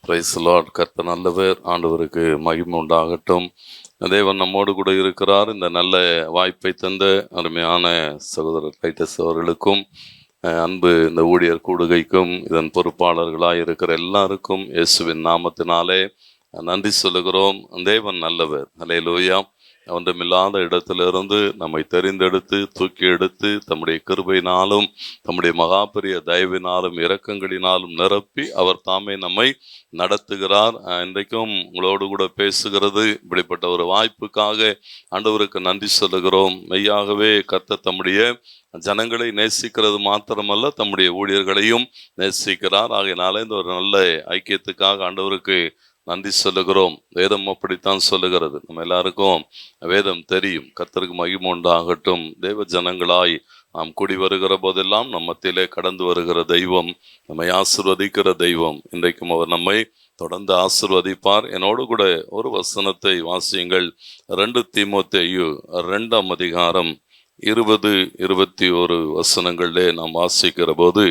Price Lord. கர்த்தர் நல்லவர். ஆண்டவருக்கு மகிமை உண்டாகட்டும். தேவன் நம்மோடு கூட இருக்கிறார். இந்த நல்ல வாய்ப்பை தந்த அருமையான சகோதரர் டைட்டஸ் அவர்களுக்கும், அன்பு இந்த ஊழியர் கூடுகைக்கும், இதன் பொறுப்பாளர்களாக இருக்கிற எல்லாருக்கும் இயேசுவின் நாமத்தினாலே நன்றி சொல்லுகிறோம். தேவன் நல்லவர். அல்லேலூயா. ஒன்றுமில்லாத இடத்திலிருந்து நம்மை தெரிந்தெடுத்து தூக்கி எடுத்து தம்முடைய கிருபையினாலும் தம்முடைய மகாபெரிய தயவினாலும் இரக்கங்களினாலும் நிரப்பி அவர் தாமே நம்மை நடத்துகிறார். இன்றைக்கும் உங்களோடு கூட பேசுகிறது இப்படிப்பட்ட ஒரு வாய்ப்புக்காக ஆண்டவருக்கு நன்றி சொல்லுகிறோம். மெய்யாகவே கர்த்தர் தம்முடைய ஜனங்களை நேசிக்கிறது மாத்திரமல்ல, தம்முடைய ஊழியர்களையும் நேசிக்கிறார். ஆகையினால இந்த ஒரு நல்ல ஐக்கியத்துக்காக ஆண்டவருக்கு நன்றி சொல்லுகிறோம். வேதம் அப்படித்தான் சொல்லுகிறது. நம்ம எல்லாருக்கும் வேதம் தெரியும். கர்த்தருக்கு மகிமை உண்டாகட்டும். தேவ ஜனங்களாய் நாம் கூடி வருகிற போதெல்லாம் நம்ம மத்தியிலே கடந்து வருகிற தெய்வம், நம்மை ஆசீர்வதிக்கிற தெய்வம். இன்றைக்கும் அவர் நம்மை தொடர்ந்து ஆசீர்வதிப்பார். என்னோடு கூட ஒரு வசனத்தை வாசியுங்கள். 2 தீமோத்தேயு 2ஆம் அதிகாரம் 20-21 வசனங்களிலே நாம் வாசிக்கிற போது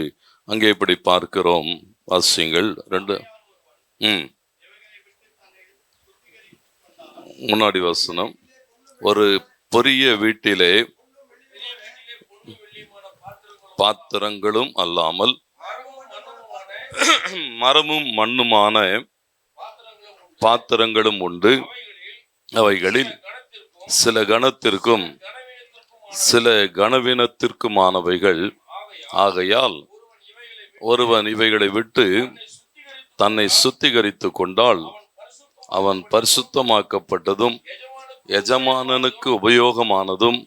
அங்கே இப்படி பார்க்கிறோம். வாசியுங்கள். முன்னாடி வசனம். ஒரு பெரிய வீட்டிலே பாத்திரங்களும் அல்லாமல் மரமும் மண்ணுமான பாத்திரங்களும் உண்டு. அவைகளில் சில கனத்திற்கும் சில கனவீனத்திற்குமானவைகள். ஆகையால் ஒருவன் இவைகளை விட்டு தன்னை சுத்திகரித்து கொண்டால் அவன் பரிசுத்தமாக்கப்பட்டதும் எஜமானனுக்கு உபயோகமானதும்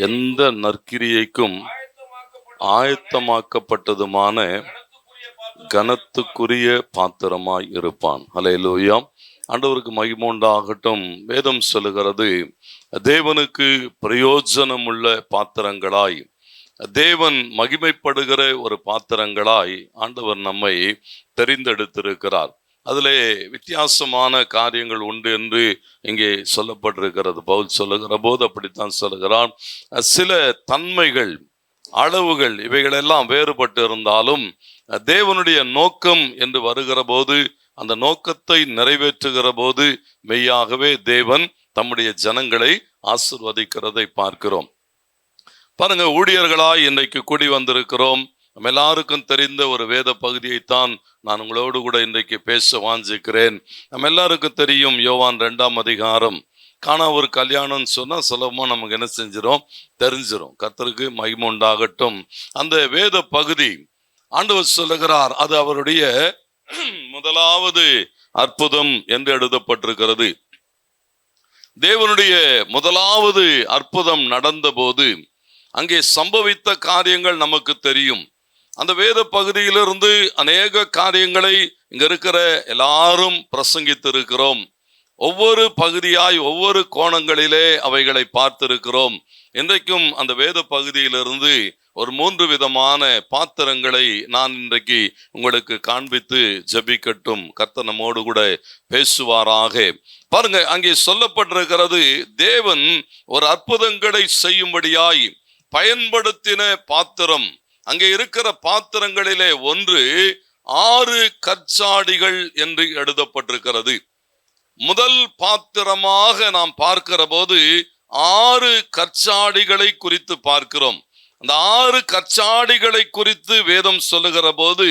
எந்த நற்கிரியைக்கும் ஆயத்தமாக்கப்பட்டதுமான கனத்துக்குரிய பாத்திரமாய் இருப்பான். அல்லேலூயா. ஆண்டவருக்கு மகிமை உண்டாகட்டும். வேதம் சொல்லுகிறது, தேவனுக்கு பிரயோஜனமுள்ள பாத்திரங்களாய், தேவன் மகிமைப்படுகிற ஒரு பாத்திரங்களாய் ஆண்டவர் நம்மை தெரிந்தெடுத்திருக்கிறார். அதிலே வித்தியாசமான காரியங்கள் உண்டு என்று இங்கே சொல்லப்பட்டிருக்கிறது. பவுல் சொல்லுகிற போது அப்படித்தான் சொல்லுகிறான். சில தன்மைகள், அளவுகள் இவைகளெல்லாம் வேறுபட்டு இருந்தாலும் தேவனுடைய நோக்கம் என்று வருகிற போது, அந்த நோக்கத்தை நிறைவேற்றுகிற போது மெய்யாகவே தேவன் தம்முடைய ஜனங்களை ஆசீர்வதிக்கிறதை பார்க்கிறோம். பாருங்க, ஊழியர்களாய் இன்றைக்கு கூடி வந்திருக்கிறோம். நம்ம எல்லாருக்கும் தெரிந்த ஒரு வேத பகுதியைத்தான் நான் உங்களோடு கூட இன்றைக்கு பேச வாஞ்சிக்கிறேன். நம்ம எல்லாருக்கும் தெரியும், யோவான் 2ஆம் அதிகாரம். காணா ஒரு கல்யாணம்னு சொன்னா சுலபமா நமக்கு என்ன செஞ்சிடும், தெரிஞ்சிடும். கர்த்தருக்கு மகிமை உண்டாகட்டும். அந்த வேத பகுதி ஆண்டவர் சொல்லுகிறார், அது அவருடைய முதலாவது அற்புதம் என்று எழுதப்பட்டிருக்கிறது. தேவனுடைய முதலாவது அற்புதம் நடந்த போது அங்கே சம்பவித்த காரியங்கள் நமக்கு தெரியும். அந்த வேத பகுதியிலிருந்து அநேக காரியங்களை இங்க இருக்கிற எல்லாரும் பிரசங்கித்திருக்கிறோம். ஒவ்வொரு பகுதியாய் ஒவ்வொரு கோணங்களிலே அவைகளை பார்த்திருக்கிறோம். இன்றைக்கும் அந்த வேத பகுதியிலிருந்து ஒரு 3 விதமான பாத்திரங்களை நான் இன்றைக்கு உங்களுக்கு காண்பித்து ஜெபிக்கட்டும். கர்த்தர் நம்மோடு கூட பேசுவாராக. பாருங்க, அங்கே சொல்லப்பட்டிருக்கிறது, தேவன் ஒரு அற்புதங்களை செய்யும்படியாய் பயன்படுத்தின பாத்திரம். அங்கே இருக்கிற பாத்திரங்களிலே ஒன்று 6 கற்சாடிகள் என்று எழுதப்பட்டிருக்கிறது. முதல் பாத்திரமாக நாம் பார்க்கிற போது 6 கற்சாடிகளை குறித்து பார்க்கிறோம். அந்த 6 கற்சாடிகளை குறித்து வேதம் சொல்லுகிற போது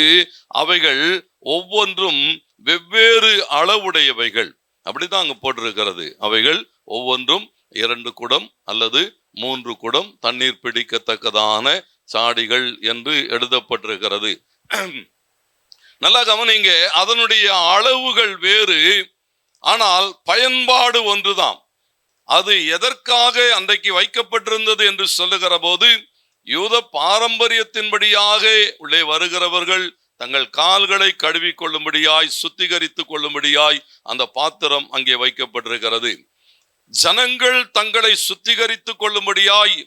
அவைகள் ஒவ்வொன்றும் வெவ்வேறு அளவுடையவைகள். அப்படிதான் அங்க போட்டிருக்கிறது. அவைகள் ஒவ்வொன்றும் 2 குடம் அல்லது 3 குடம் தண்ணீர் பிடிக்கத்தக்கதான சாடிகள் என்று எழுதப்பட்டிருக்கிறது. நல்லா கவனிங்க, அதனுடைய அளவுகள் வேறு, ஆனால் பயன்பாடு ஒன்றுதான். அது எதற்காக அன்றைக்கு வைக்கப்பட்டிருந்தது என்று சொல்லுகிற போது, யூத பாரம்பரியத்தின்படியாக உள்ளே வருகிறவர்கள் தங்கள் கால்களை கழுவி கொள்ளும்படியாய், சுத்திகரித்து கொள்ளும்படியாய் அந்த பாத்திரம் அங்கே வைக்கப்பட்டிருக்கிறது. ஜனங்கள் தங்களை சுத்திகரித்து கொள்ளும்படியாய்,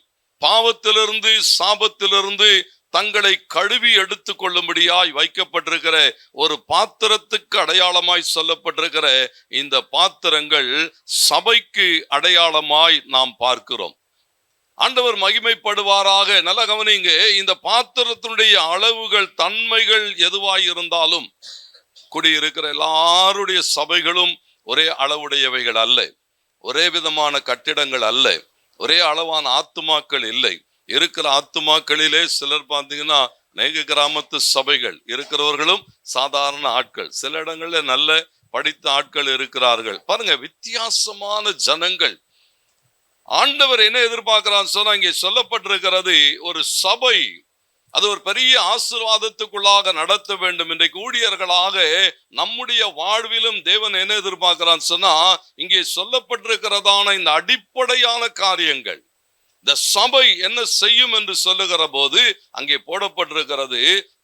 பாவத்திலிருந்து சாபத்திலிருந்து தங்களை கழுவி எடுத்து கொள்ளும்படியாய் வைக்கப்பட்டிருக்கிற ஒரு பாத்திரத்துக்கு அடையாளமாய் சொல்லப்பட்டிருக்கிற இந்த பாத்திரங்கள் சபைக்கு அடையாளமாய் நாம் பார்க்கிறோம். ஆண்டவர் மகிமைப்படுவாராக. நல்ல கவனிங்க, இந்த பாத்திரத்தினுடைய அளவுகள், தன்மைகள் எதுவாய் இருந்தாலும் குடியிருக்கிற எல்லாருடைய சபைகளும் ஒரே அளவுடையவைகள் அல்ல, ஒரே விதமான கட்டிடங்கள் அல்ல, ஒரே அளவான ஆத்துமாக்கள் இல்லை. இருக்கிற ஆத்துமாக்களிலே சிலர் பார்த்தீங்கன்னா அநேக கிராமத்து சபைகள் இருக்கிறவர்களும் சாதாரண ஆட்கள், சில இடங்கள்ல நல்ல படித்த ஆட்கள் இருக்கிறார்கள். பாருங்க, வித்தியாசமான ஜனங்கள். ஆண்டவர் என்ன எதிர்பார்க்கிறான்னு சொன்னா, இங்கே சொல்லப்பட்டிருக்கிறது, ஒரு சபை அது ஒரு பெரிய ஆசீர்வாதத்துக்குள்ளாக நடத்த வேண்டும். இன்றைக்கு ஊழியர்களாக நம்முடைய வாழ்விலும் தேவன் என்ன எதிர்பார்க்கிறான்னு சொன்னா, இங்கே சொல்லப்பட்டிருக்கிறதான இந்த அடிப்படையான காரியங்கள் இந்த சபை என்ன செய்யும் என்று சொல்லுகிற போது அங்கே போடப்பட்டிருக்கிறது,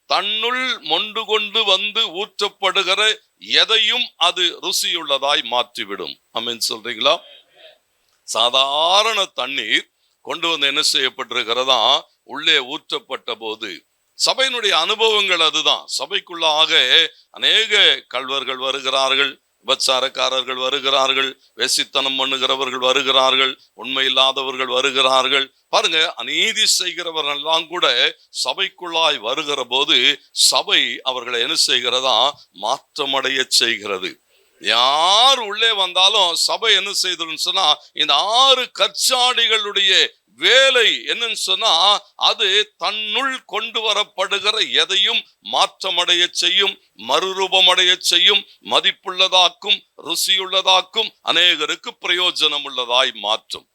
தன்னுள் மொண்டு கொண்டு வந்து ஊற்றப்படுகிற எதையும் அது ருசியுள்ளதாய் மாற்றிவிடும். ஆமென் சொல்றீங்களா? சாதாரண தண்ணீர் கொண்டு வந்து என்ன செய்யப்பட்டிருக்கிறதா, உள்ளே ஊற்றப்பட்ட போது சபையினுடைய அனுபவங்கள் அதுதான். சபைக்குள்ளாக அநேக கள்வர்கள் வருகிறார்கள், விபச்சாரக்காரர்கள் வருகிறார்கள், வேசித்தனம் பண்ணுகிறவர்கள் வருகிறார்கள், உண்மை இல்லாதவர்கள் வருகிறார்கள். பாருங்க, அநீதி செய்கிறவர்கள் எல்லாம் கூட சபைக்குள்ளாய் வருகிற போது சபை அவர்களை என்ன செய்கிறதா, மாற்றமடைய செய்கிறது. யார் உள்ளே வந்தாலும் சபை என்ன செய்ததுன்னு சொன்னா, இந்த 6 கற்சாடிகளுடைய வேலை என்னன்னு சொன்னா, அது தன்னுள் கொண்டு வரப்படுகிற எதையும் மாற்றமடைய செய்யும், மறுரூபமடைய செய்யும், மதிப்புள்ளதாக்கும், ருசியுள்ளதாக்கும், அநேகருக்கு பிரயோஜனம் உள்ளதாய் மாற்றும்.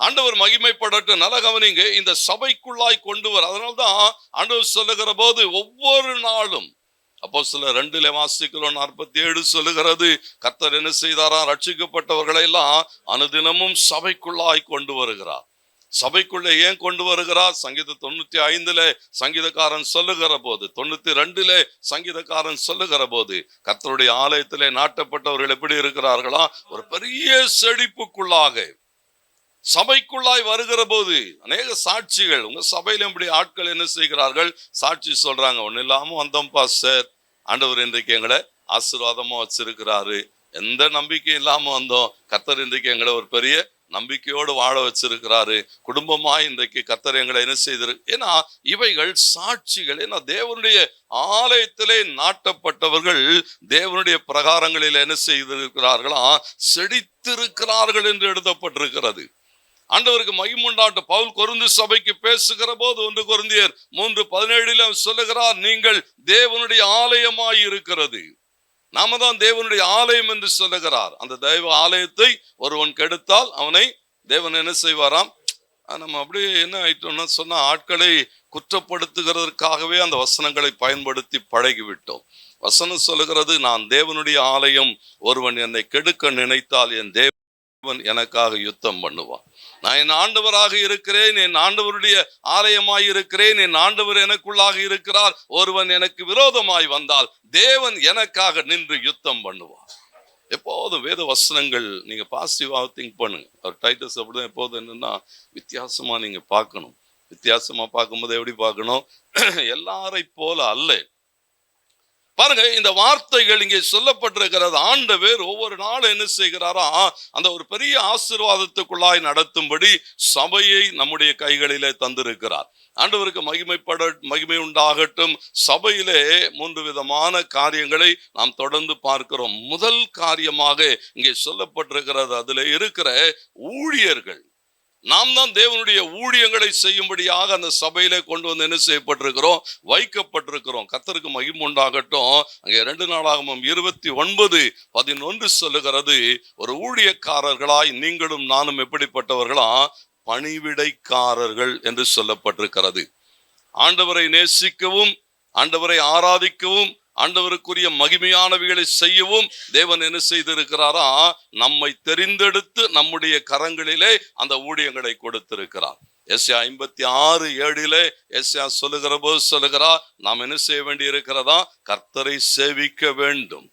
ஆண்டவர் மகிமைப்படட்டும். நல்ல கவனிங்க, இந்த சபைக்குள்ளாய் கொண்டு வர, அதனால்தான் ஆண்டவர் சொல்லுகிற போது ஒவ்வொரு நாளும் அப்போஸ்தலர் 2 வாசிக்கிறோம், 47 சொல்லுகிறது, கர்த்தர் என்ன செய்தாராம், ரட்சிக்கப்பட்டவர்களை எல்லாம் அனுதினமும் சபைக்குள்ளாய் கொண்டு வருகிறார். சபைக்குள்ளே ஏன் கொண்டு வருகிறார்? சங்கீதம் 95 சங்கீதக்காரன் சொல்லுகிற போது, 92 சங்கீதக்காரன் சொல்லுகிற போது, கர்த்தருடைய ஆலயத்திலே நாட்டப்பட்டவர்கள் எப்படி இருக்கிறார்களா, ஒரு பெரிய செழிப்புக்குள்ளாக சபைக்குள்ளாய் வருகிற போது அநேக சாட்சிகள். உங்க சபையில இப்படி ஆட்கள் என்ன செய்கிறார்கள், சாட்சி சொல்றாங்க, ஒன்னும் இல்லாம வந்தோம் பாஸ்டர், ஆண்டவர் இன்றைக்கு எங்களை ஆசீர்வாதமா வச்சிருக்கிறாரு, எந்த நம்பிக்கை இல்லாம வந்தோம், கர்த்தர் இன்றைக்கு எங்களை ஒரு பெரிய நம்பிக்கையோடு வாழ வச்சிருக்கிறாரு, குடும்பமா இன்றைக்கு கர்த்தர் எங்களை என்ன செய்திரு. ஏன்னா இவைகள் சாட்சிகள். ஏன்னா தேவனுடைய ஆலயத்திலே நாட்டப்பட்டவர்கள் தேவனுடைய பிரகாரங்களில் என்ன செய்திருக்கிறார்களா, செழித்திருக்கிறார்கள் என்று எழுதப்பட்டிருக்கிறது. ஆண்டவருக்கு மகிமுண்டாட்டு. பவுல் கொரிந்து சபைக்கு பேசுகிற போது 1 கொரிந்தியர் 3:17 சொல்லுகிறார், நீங்கள் தேவனுடைய ஆலயமாய் இருக்கிறது. நாம தான் தேவனுடைய ஆலயம் என்று சொல்லுகிறார். அந்த தெய்வ ஆலயத்தை ஒருவன் கெடுத்தால் அவனை தேவன் என்ன செய்வாராம். நம்ம அப்படியே என்ன ஆயிட்டோம்னா சொன்னா, ஆட்களை குற்றப்படுத்துகிறதற்காகவே அந்த வசனங்களை பயன்படுத்தி பழகிவிட்டோம். வசனம் சொல்லுகிறது, நான் தேவனுடைய ஆலயம், ஒருவன் என்னை கெடுக்க நினைத்தால் என் தேவன் எனக்காக யுத்தம் பண்ணுவான். நான் என் ஆண்டவராக இருக்கிறேன், என் ஆண்டவருடைய ஆலயமாய் இருக்கிறேன், என் ஆண்டவர் எனக்குள்ளாக இருக்கிறார். ஒருவன் எனக்கு விரோதமாய் வந்தால் தேவன் எனக்காக நின்று யுத்தம் பண்ணுவார். எப்போதும் வேத வசனங்கள் நீங்க பாசிட்டிவா திங்க் பண்ணுங்க. ஒரு டைட்டஸ் அப்படிதான் எப்போதும் என்னன்னா, வித்தியாசமா நீங்க பார்க்கணும். வித்தியாசமா பார்க்கும்போது எப்படி பார்க்கணும், எல்லாரை போல அல்ல. பாருங்க, இந்த வார்த்தைகள் இங்கே சொல்லப்பட்டிருக்கிறது. ஆண்டவர் ஒவ்வொரு நாளும் என்ன செய்கிறாரா, அந்த ஒரு பெரிய ஆசீர்வாதத்துக்குள்ளாய் நடத்தும்படி சபையை நம்முடைய கைகளிலே தந்திருக்கிறார். ஆண்டவருக்கு மகிமை உண்டாகட்டும். சபையிலே 3 விதமான காரியங்களை நாம் தொடர்ந்து பார்க்கிறோம். முதல் காரியமாக இங்கே சொல்லப்பட்டிருக்கிறது, அதுல இருக்கிற ஊழியர்கள். நாம் தான் தேவனுடைய ஊழியங்களை செய்யும்படியாக அந்த சபையிலே கொண்டு வந்து என்ன செய்யப்பட்டிருக்கிறோம், வைக்கப்பட்டிருக்கிறோம். கர்த்தருக்கு மகிமை உண்டாகட்டும். அங்கே 2 நாளாகமம் 29:11 சொல்லுகிறது, ஒரு ஊழியக்காரர்களாய் நீங்களும் நானும் எப்படிப்பட்டவர்களா, பணிவிடைக்காரர்கள் என்று சொல்லப்பட்டிருக்கிறது. ஆண்டவரை நேசிக்கவும், ஆண்டவரை ஆராதிக்கவும், ஆண்டவருக்குரிய மகிமையானவைகளை செய்யவும் தேவன் என்ன செய்திருக்கிறாரா, நம்மை தெரிந்தெடுத்து நம்முடைய கரங்களிலே அந்த ஊழியங்களை கொடுத்திருக்கிறார். எஸ்யா 56:7 எஸ்யா சொல்லுகிற போது சொல்லுகிறார், நாம் என்ன செய்ய வேண்டி இருக்கிறதா, கர்த்தரை சேவிக்க வேண்டும்,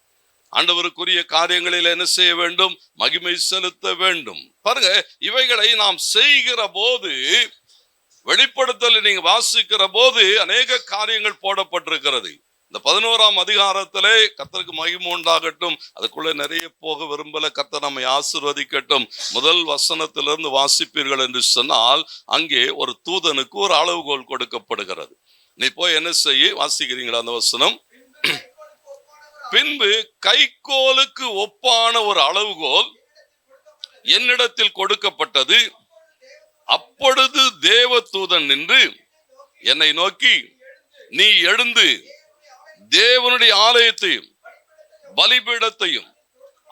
ஆண்டவருக்குரிய காரியங்களில் என்ன செய்ய வேண்டும், மகிமை செலுத்த வேண்டும். பாருங்க, இவைகளை நாம் செய்கிற போது, வெளிப்படுத்தல் நீங்க வாசிக்கிற போது அநேக காரியங்கள் போடப்பட்டிருக்கிறது. இந்த 11ஆம் அதிகாரத்திலே கர்த்தருக்கு மகிமை உண்டாகட்டும். அதுக்குள்ள நிறைய போக விரும்பல, கர்த்தர் நம்மை ஆசீர்வதிக்கட்டும். முதல் வசனத்திலிருந்து வாசிப்பீர்கள் என்று சொன்னால், அங்கே ஒரு தூதனுக்கு ஒரு அளவுகோல் கொடுக்கப்படுகிறது. நீ போய் என்ன செய்ய, வாசிக்கிறீங்களா அந்த வசனம்? பின்பு கைக்கோலுக்கு ஒப்பான ஒரு அளவுகோல் என்னிடத்தில் கொடுக்கப்பட்டது. அப்பொழுது தேவதூதன் நின்று என்னை நோக்கி, நீ எழுந்து தேவனுடைய ஆலயத்தையும் பலிபீடத்தையும்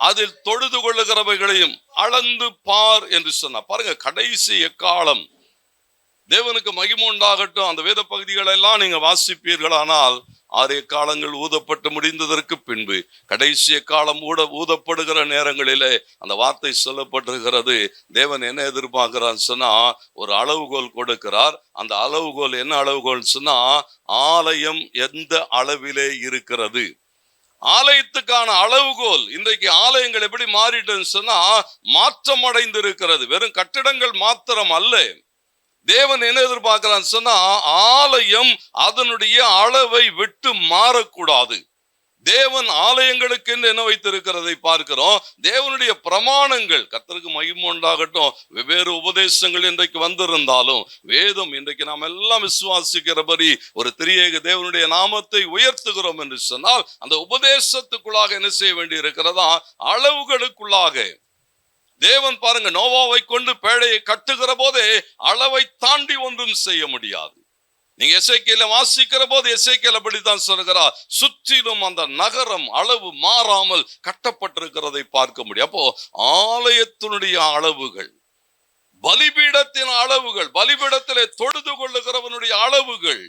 அதில் தொழுது கொள்ளுகிறவைகளையும் அளந்து பார் என்று சொன்னார். பாருங்க, கடைசி எக்காலம். தேவனுக்கு மகிமை உண்டாகட்டும். அந்த வேத பகுதிகளை எல்லாம் நீங்க வாசிப்பீர்களானால் 6 எக்காலங்கள் ஊதப்பட்டு முடிந்ததற்கு பின்பு கடைசி எக்காலம் ஊதப்படுகிற நேரங்களிலே அந்த வார்த்தை சொல்லப்பட்டிருக்கிறது. தேவன் என்ன எதிர்பார்க்கிறான்னு சொன்னா, ஒரு அளவுகோல் கொடுக்கிறார். அந்த அளவுகோல் என்ன அளவுகோல் சொன்னா, ஆலயம் எந்த அளவிலே இருக்கிறது, ஆலயத்துக்கான அளவுகோல். இன்றைக்கு ஆலயங்கள் எப்படி மாறிட்டுன்னு சொன்னா, மாற்றம் அடைந்து இருக்கிறது. வெறும் கட்டிடங்கள் மாத்திரம் அல்ல. தேவன் என்ன எதிர்பார்க்கிறான்னு சொன்னா, ஆலயம் அதனுடைய அளவை விட்டு மாறக்கூடாது. தேவன் ஆலயங்களுக்கு என்ன வைத்திருக்கிறதை பார்க்கிறோம். தேவனுடைய பிரமாணங்கள், கர்த்தருக்கு மகிமை உண்டாகட்டும், வெவ்வேறு உபதேசங்கள் இன்றைக்கு வந்திருந்தாலும் வேதம் இன்றைக்கு நாம் எல்லாம் விசுவாசிக்கிறபடி ஒரு திரியேக தேவனுடைய நாமத்தை உயர்த்துகிறோம் என்று சொன்னால், அந்த உபதேசத்துக்குள்ளாக என்ன செய்ய வேண்டி இருக்கிறதா, அளவுகளுக்குள்ளாக. தேவன் பாருங்க, நோவாவை கொண்டு பேழையை கட்டுகிற போதே அளவை தாண்டி ஒன்றும் செய்ய முடியாது. நீங்க எசேக்கியேல வாசிக்கிற போது எசேக்கியேல் அப்படித்தான் சொல்கிறார், சுற்றிலும் அந்த நகரம் அளவு மாறாமல் கட்டப்பட்டிருக்கிறதை பார்க்க முடியும். அப்போ ஆலயத்தினுடைய அளவுகள், பலிபீடத்தின் அளவுகள், பலிபீடத்திலே தொழுது கொள்ளுகிறவனுடைய அளவுகள்,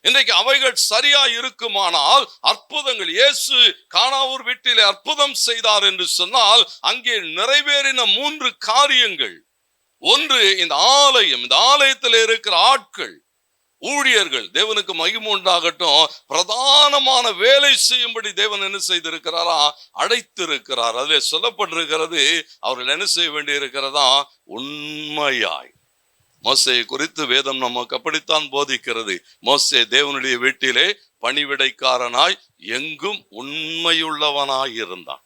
இன்றைக்கு அவைகள் சரியா இருக்குமானால் அற்புதங்கள், இயேசு கானாவூர் வீட்டிலே அற்புதம் செய்தார் என்று சொன்னால் அங்கே நிறைவேறின 3 காரியங்கள். ஒன்று, இந்த ஆலயம், இந்த ஆலயத்தில் இருக்கிற ஆட்கள், ஊழியர்கள், தேவனுக்கு மகிமை உண்டாகட்டும், பிரதானமான வேலை செய்யும்படி தேவன் என்ன செய்திருக்கிறாரா, அழைத்திருக்கிறார். அதில் சொல்லப்பட்டிருக்கிறது, அவர்கள் என்ன செய்ய வேண்டி இருக்கிறதா, உண்மையாய். மோசே குறித்து வேதம் நமக்கு அப்படித்தான் போதிக்கிறது. மோசே தேவனுடைய வீட்டிலே பணிவிடைக்காரனாய் எங்கும் உண்மையுள்ளவனாய் இருந்தான்.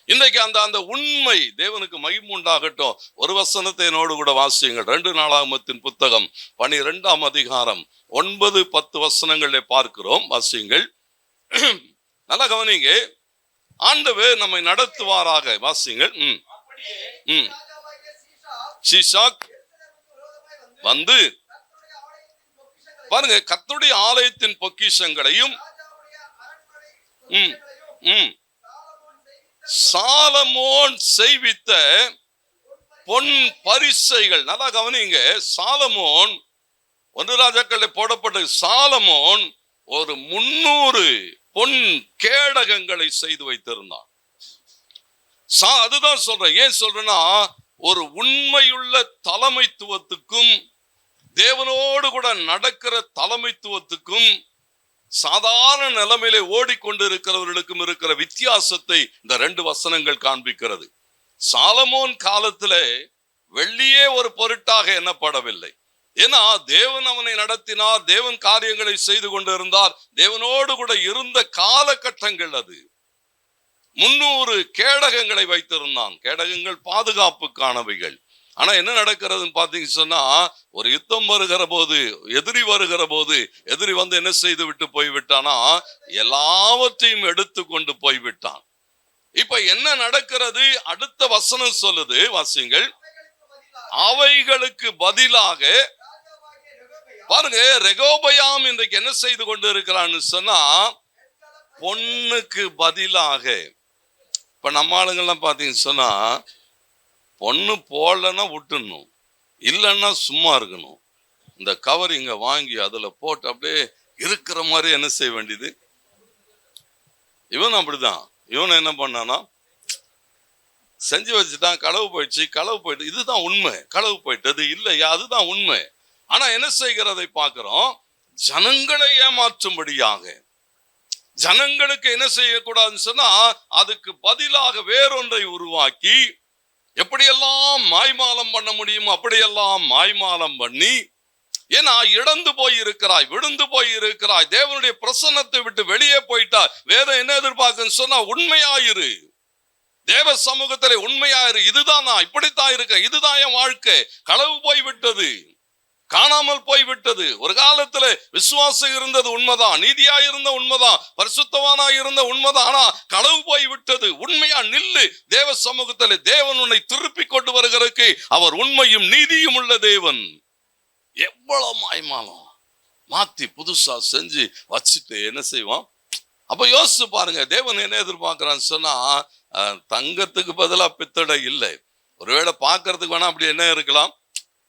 இன்றைக்கு அந்த உண்மை, தேவனுக்கு மகிமை உண்டாகட்டும். ஒரு வசனத்தை என்னோடு கூட வாசியுங்கள். 2 நாளாகமத்தின் புத்தகம் 12ஆம் அதிகாரம் 9-10 வசனங்களை பார்க்கிறோம். வாசியுங்கள், நல்லா கவனிங்க. ஆண்டவர் நம்மை நடத்துவாராக. வாசியுங்கள். சீஷாக் வந்து பாருங்க, கர்த்தருடைய ஆலயத்தின் பொக்கிஷங்களையும் சாலமோன் செய்வித்த பொன் பரிசைகள். நல்லா கவனிங்க, சாலமோன் 1 ராஜாக்களில் போடப்பட்ட சாலமோன் ஒரு 300 பொன் கேடகங்களை செய்து வைத்திருந்தான். அதுதான் சொல்றேன். ஏன் சொல்றேன்னா, ஒரு உண்மையுள்ள தலைமைத்துவத்துக்கும் தேவனோடு கூட நடக்கிற தலைமைத்துவத்துக்கும் சாதாரண நிலைமையிலே ஓடிக்கொண்டு இருக்கிறவர்களுக்கும் இருக்கிற வித்தியாசத்தை இந்த 2 வசனங்கள் காண்பிக்கிறது. சாலமோன் காலத்திலே வெள்ளியே ஒரு பொருட்டாக எண்ணப்படவில்லை. ஏன்னா தேவன் அவனை நடத்தினார், தேவன் காரியங்களை செய்து கொண்டிருந்தார், தேவனோடு கூட இருந்த காலகட்டங்கள் அது. 300 கேடகங்களை வைத்திருந்தான். கேடகங்கள் பாதுகாப்புக்கானவைகள். ஆனா என்ன நடக்கிறதுன்னு பாத்தீங்கன்னு சொன்னா, ஒரு யுத்தம் வருகிற போது, எதிரி வருகிற போது, எதிரி வந்து என்ன செய்து விட்டு போய்விட்டானா, எல்லாவற்றையும் எடுத்து கொண்டு போய்விட்டான். இப்ப என்ன நடக்கிறது? அடுத்த வசனம் சொல்லுது, வாசிங்கள். அவைகளுக்கு பதிலாக பாருங்க, ரெகோபயாம் இன்றைக்கு என்ன செய்து கொண்டு இருக்கிறான்னு சொன்னா, பொண்ணுக்கு பதிலாக. இப்ப நம்ம ஆளுங்கள்லாம் பாத்தீங்கன்னு சொன்னா, பொண்ணு போடலன்னா விட்டுணும், இல்லைன்னா சும்மா இருக்கணும். இந்த கவர் இங்க வாங்கி அதுல போட்டு அப்படியே இருக்கிற மாதிரி என்ன செய்ய வேண்டியது. இவன் அப்படிதான். இவன் என்ன பண்ணானா, செஞ்சு வச்சுட்டான், களவு போயிட்டு, இதுதான் உண்மை. களவு போயிட்டது இல்லையா, அதுதான் உண்மை. ஆனா என்ன செய்கிறதை பார்க்கிறோம், ஜனங்களை ஏமாற்றும்படியாக. ஜனங்களுக்கு என்ன செய்யக்கூடாதுன்னு சொன்னா, அதுக்கு பதிலாக வேறொன்றை உருவாக்கி எப்படியெல்லாம் மாய்மாலம் பண்ண முடியுமோ அப்படியெல்லாம் மாய்மாலம் பண்ணி, ஏன்னா இழந்து போய் இருக்கிறாய், விழுந்து போய் இருக்கிறாய், தேவனுடைய பிரசன்னத்தை விட்டு வெளியே போயிட்டாய். வேதம் என்ன எதிர்பார்க்குன்னு சொன்னா, உண்மையாயிரு, தேவ சமூகத்திலே உண்மையாயிரு. இதுதான் நான் இப்படித்தான் இருக்க, இதுதான் என் வாழ்க்கை. களவு போய் விட்டது, காணாமல் போய்விட்டது. ஒரு காலத்துல விசுவாசம் இருந்தது உண்மைதான், நீதியா இருந்த உண்மைதான், பரிசுத்தவானா இருந்த உண்மைதான். ஆனா களவு போய்விட்டது. உண்மையா நில்லு தேவ சமூகத்துல. தேவன் உன்னை திருப்பி கொண்டு வருகிறதுக்கு அவர் உண்மையும் நீதியும் உள்ள தேவன். எவ்வளவு மாய்மாலம் மாத்தி புதுசா செஞ்சு வச்சுட்டு என்ன செய்வான்? அப்ப யோசிச்சு பாருங்க, தேவன் என்ன எதிர்பார்க்கிறான்னு சொன்னா, தங்கத்துக்கு பதிலா பித்தளை இல்லை. ஒருவேளை பார்க்கறதுக்கு வேணா அப்படி என்ன இருக்கலாம்.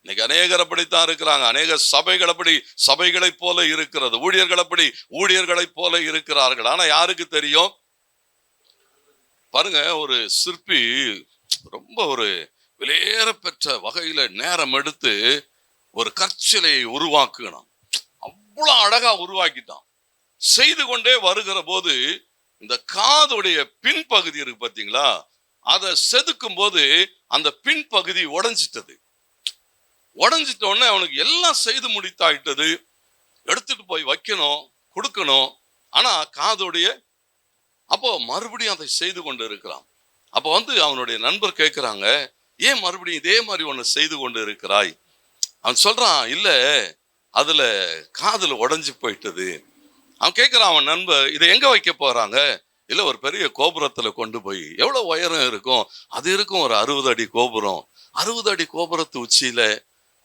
இன்னைக்கு அநேகர் அப்படித்தான் இருக்கிறாங்க. அநேக சபைகள் அப்படி சபைகளை போல இருக்கிறது. ஊழியர்கள் அப்படி ஊழியர்களை போல இருக்கிறார்கள். ஆனா யாருக்கு தெரியும்? பாருங்க, ஒரு சிற்பி ரொம்ப ஒரு விலையேற பெற்ற வகையில நேரம் எடுத்து ஒரு கற்சிலையை உருவாக்குனான். அவ்வளவு அழகா உருவாக்கிட்டான். செய்து கொண்டே வருகிற போது இந்த காதுடைய பின்பகுதி இருக்கு பாத்தீங்களா, அதை செதுக்கும் போது அந்த பின்பகுதி உடைஞ்சிட்டது. உடைஞ்சிட்ட உடனே அவனுக்கு எல்லாம் செய்து முடித்தாயிட்டது. எடுத்துட்டு போய் வைக்கணும், கொடுக்கணும். ஆனா காதுடைய அப்போ மறுபடியும் அதை செய்து கொண்டு இருக்கிறான். அப்போ அவனுடைய நண்பர் கேட்கிறாங்க, ஏன் மறுபடியும் இதே மாதிரி ஒண்ணு செய்து கொண்டு இருக்கிறாய்? அவன் சொல்றான், இல்ல அதுல காதுல உடைஞ்சு போயிட்டது. அவன் கேட்கிறான், அவன் நண்பர், இதை எங்க வைக்க போறாங்க? இல்ல ஒரு பெரிய கோபுரத்துல கொண்டு போய். எவ்வளவு உயரம் இருக்கும்? அது இருக்கும் ஒரு 60 அடி கோபுரம். 60 அடி கோபுரத்து உச்சியில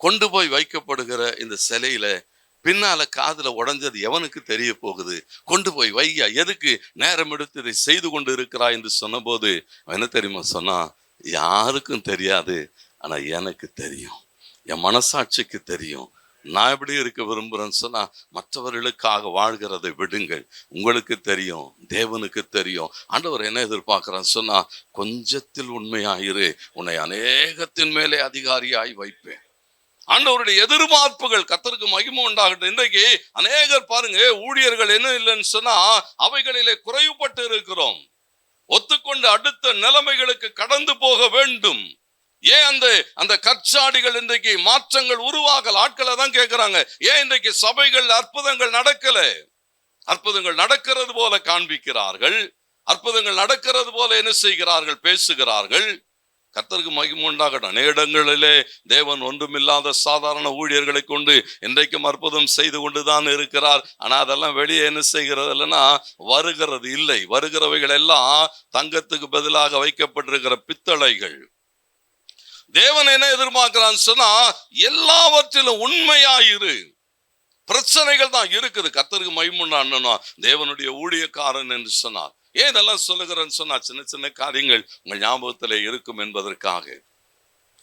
கொண்டு போய் வைக்கப்படுகிற இந்த சிலையில பின்னால காதுல உடைஞ்சது எவனுக்கு தெரிய போகுது? கொண்டு போய் வையா, எதுக்கு நேரம் எடுத்து இதை செய்து கொண்டு இருக்கிறாய் என்று சொன்ன போது என்ன தெரியுமா சொன்னா, யாருக்கும் தெரியாது, ஆனா எனக்கு தெரியும், என் மனசாட்சிக்கு தெரியும். நான் எப்படி இருக்க விரும்புறேன்னு சொன்னா, மற்றவர்களுக்காக வாழ்கிறதை விடுங்கள். உங்களுக்கு தெரியும், தேவனுக்கு தெரியும். ஆண்டவர் என்ன எதிர்பார்க்கிறான்னு சொன்னா, கொஞ்சத்தில் உண்மையாயிரு, உன்னை அநேகத்தின் மேலே அதிகாரியாய் வைப்பேன். ஆண்டவருடைய எதிர்பார்ப்புகள் கர்த்தருக்கு மகிமை உண்டாகட்டும். இன்றைக்கு அநேகர் பாருங்க, ஊழியர்கள் என்ன இல்லைன்னு சொன்னா, அவைகளிலே குறைவுபட்டு இருக்கிறோம். ஒத்துக்கொண்டு அடுத்த நிலைமைகளுக்கு கடந்து போக வேண்டும். ஏன் அந்த கற்சாடிகள் இன்றைக்கு மாற்றங்கள் உருவாகல? ஆட்களை தான் கேட்கிறாங்க, ஏன் இன்றைக்கு சபைகள் அற்புதங்கள் நடக்கல? அற்புதங்கள் நடக்கிறது போல காண்பிக்கிறார்கள், அற்புதங்கள் நடக்கிறது போல என்ன செய்கிறார்கள்? பேசுகிறார்கள். கர்த்தருக்கு மகிமை உண்டாகட்டும். அநேக இடங்களிலே தேவன் ஒன்றுமில்லாத சாதாரண ஊழியர்களை கொண்டு இன்றைக்கும் அற்புதம் செய்து கொண்டுதான் இருக்கிறார். ஆனா அதெல்லாம் வெளியே என்ன செய்கிறது இல்லைன்னா வருகிறது இல்லை. வருகிறவைகள் எல்லாம் தங்கத்துக்கு பதிலாக வைக்கப்பட்டிருக்கிற பித்தளைகள். தேவன் என்ன எதிர்பார்க்கிறான்னு சொன்னா, எல்லாவற்றிலும் உண்மையாயிரு. பிரச்சனைகள் தான் இருக்குது. கர்த்தருக்கு மகிமை உண்டாகணும்னா தேவனுடைய ஊழியக்காரன் என்று சொன்னார். ஏன் இதெல்லாம் சொல்லுகிறேன்னு சொன்னா, சின்ன சின்ன காரியங்கள் உங்கள் ஞாபகத்திலே இருக்கும் என்பதற்காக.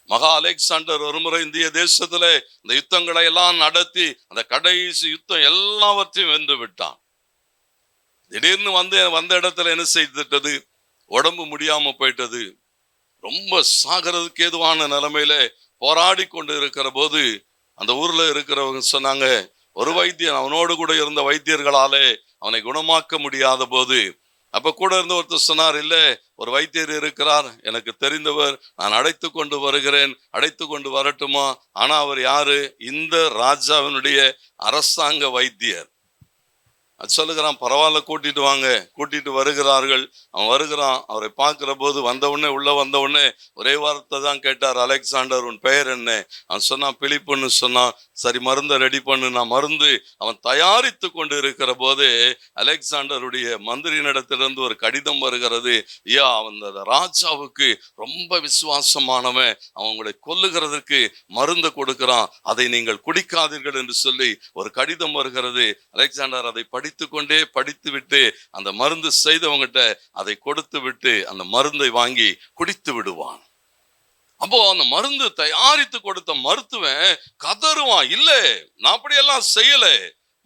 மகா அலெக்சாண்டர் ஒருமுறை இந்திய தேசத்துல இந்த யுத்தங்களை எல்லாம் நடத்தி அந்த கடைசி யுத்தம் எல்லாவற்றையும் வென்று விட்டான். திடீர்னு வந்த இடத்துல என்ன செய்துட்டது? உடம்பு முடியாம போயிட்டது. ரொம்ப சாகிறதுக்கு ஏதுவான நிலைமையில போராடி கொண்டு இருக்கிற போது அந்த ஊர்ல இருக்கிறவங்க சொன்னாங்க, ஒரு வைத்தியன், அவனோடு கூட இருந்த வைத்தியர்களாலே அவனை குணமாக்க முடியாத போது, அப்ப கூட இருந்த ஒருத்தர் சொன்னார், இல்ல ஒரு வைத்தியர் இருக்கிறார், எனக்கு தெரிந்தவர், நான் அழைத்து கொண்டு வருகிறேன், அழைத்து கொண்டு வரட்டுமா? ஆனா அவர் யாரு? இந்த ராஜாவினுடைய அரசாங்க வைத்தியர். அது சொல்லுகிறான், பரவாயில்ல கூட்டிட்டு வாங்க. கூட்டிட்டு வருகிறார்கள். அவன் வருகிறான். அவரை பார்க்கிற போது உள்ள வந்த உடனே ஒரே வார்த்தை தான் கேட்டார், அலெக்சாண்டர் உன் பெயர் என்ன? அவன் சொன்னான், பிலிப்புன்னு சொன்னான். சரி, மருந்தை ரெடி பண்ணு. நான் மருந்து அவன் தயாரித்து கொண்டு இருக்கிற போது அலெக்சாண்டருடைய மந்திரியினிடத்திலிருந்து ஒரு கடிதம் வருகிறது. ஐயா, அந்த ராஜாவுக்கு ரொம்ப விசுவாசமானவன், அவங்களை கொல்லுகிறதுக்கு மருந்து கொடுக்கிறான், அதை நீங்கள் குடிக்காதீர்கள் என்று சொல்லி ஒரு கடிதம் வருகிறது. அலெக்சாண்டர் அதை படித்து விட்டு அந்த மருந்து செய்தவங்கிட்ட அதை கொடுத்து விட்டு அந்த மருந்தை வாங்கி குடித்து விடுவான். அப்போ அந்த மருந்து தயாரித்து கொடுத்த மருத்துவன் கதறுவான், இல்ல நான் அப்படியெல்லாம் செய்யல,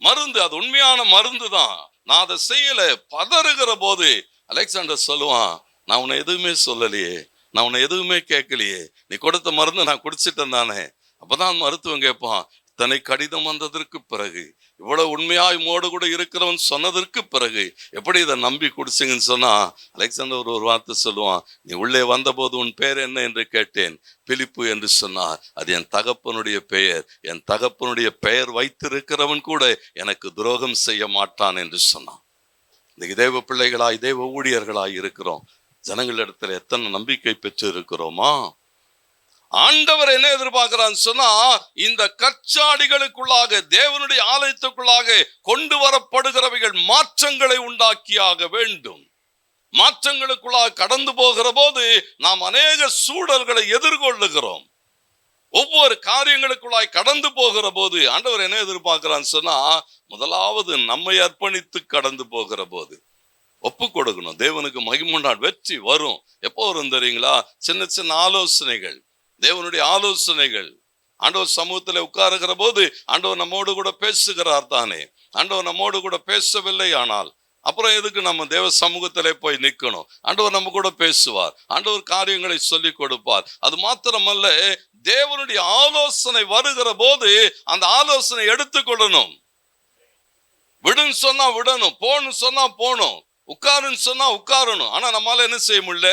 மருந்து அது உண்மையான மருந்து தான், நான் அதை செய்யல. பதறுகிற போது அலெக்சாண்டர் சொல்லுவான், நான் உன்னை எதுவுமே சொல்லலையே, நான் உன்னை எதுவுமே கேட்கலையே, நீ கொடுத்த மருந்து நான் குடிச்சிட்டேன் தானே. அப்பதான் மருத்துவம் கேட்பான், இத்தனை கடிதம் வந்ததற்கு பிறகு, இவ்வளவு உண்மையாய் மோடு கூட இருக்கிறவன் சொன்னதற்கு பிறகு எப்படி இதை நம்பி குடிச்சிங்கன்னு சொன்னா, அலெக்சாண்டர் ஒரு வார்த்தை சொல்லுவான், நீ உள்ளே வந்த போது உன் பெயர் என்ன என்று கேட்டேன், பிலிப்பு என்று சொன்னார். அது என் தகப்பனுடைய பெயர், என் தகப்பனுடைய பெயர் வைத்திருக்கிறவன் கூட எனக்கு துரோகம் செய்ய மாட்டான் என்று சொன்னான். இந்த தேவ பிள்ளைகளாய் தேவ ஊழியர்களாய் இருக்கிறோம். ஜனங்களிடத்துல எத்தனை நம்பிக்கை பெற்று இருக்கிறோமா? ஆண்டவர் என்ன எதிர்பார்க்கிறான்னு சொன்னா, இந்த கற்சாடிகளுக்குள்ளாக, தேவனுடைய ஆலயத்துக்குள்ளாக கொண்டு வரப்படுகிறவைகள் மாற்றங்களை உண்டாக்கியாக வேண்டும். மாற்றங்களுக்குள்ளாக கடந்து போகிற போது நாம் அநேக சூழல்களை எதிர்கொள்ளுகிறோம். ஒவ்வொரு காரியங்களுக்குள்ளாய் கடந்து போகிற போது ஆண்டவர் என்ன எதிர்பார்க்கிறான்னு சொன்னா, முதலாவது நம்மை அர்ப்பணித்து கடந்து போகிற போது ஒப்பு கொடுக்கணும். தேவனுக்கு மகிமுண்டான் வெற்றி வரும். எப்போ வரும் தெரியுங்களா? சின்ன சின்ன ஆலோசனைகள், தேவனுடைய ஆலோசனைகள். ஆண்டவர் சமூகத்தில் உட்காருகிற போது ஆண்டவர் நம்மோடு கூட பேசுகிறார் தானே. ஆண்டவர் நம்மோடு கூட பேசவில்லை ஆனால் அப்புறம் எதுக்கு நம்ம தேவ சமூகத்திலே போய் நிற்கணும்? ஆண்டவர் நம்ம கூட பேசுவார், ஆண்டவர் காரியங்களை சொல்லி கொடுப்பார். அது மாத்திரமல்ல, தேவனுடைய ஆலோசனை வருகிற போது அந்த ஆலோசனை எடுத்துக்கொள்ளணும். விடுன்னு சொன்னா விடணும், போன்னு சொன்னா போகணும், உட்காருன்னு சொன்னா உட்காரணும். ஆனா நம்மளால என்ன செய்ய முடியல?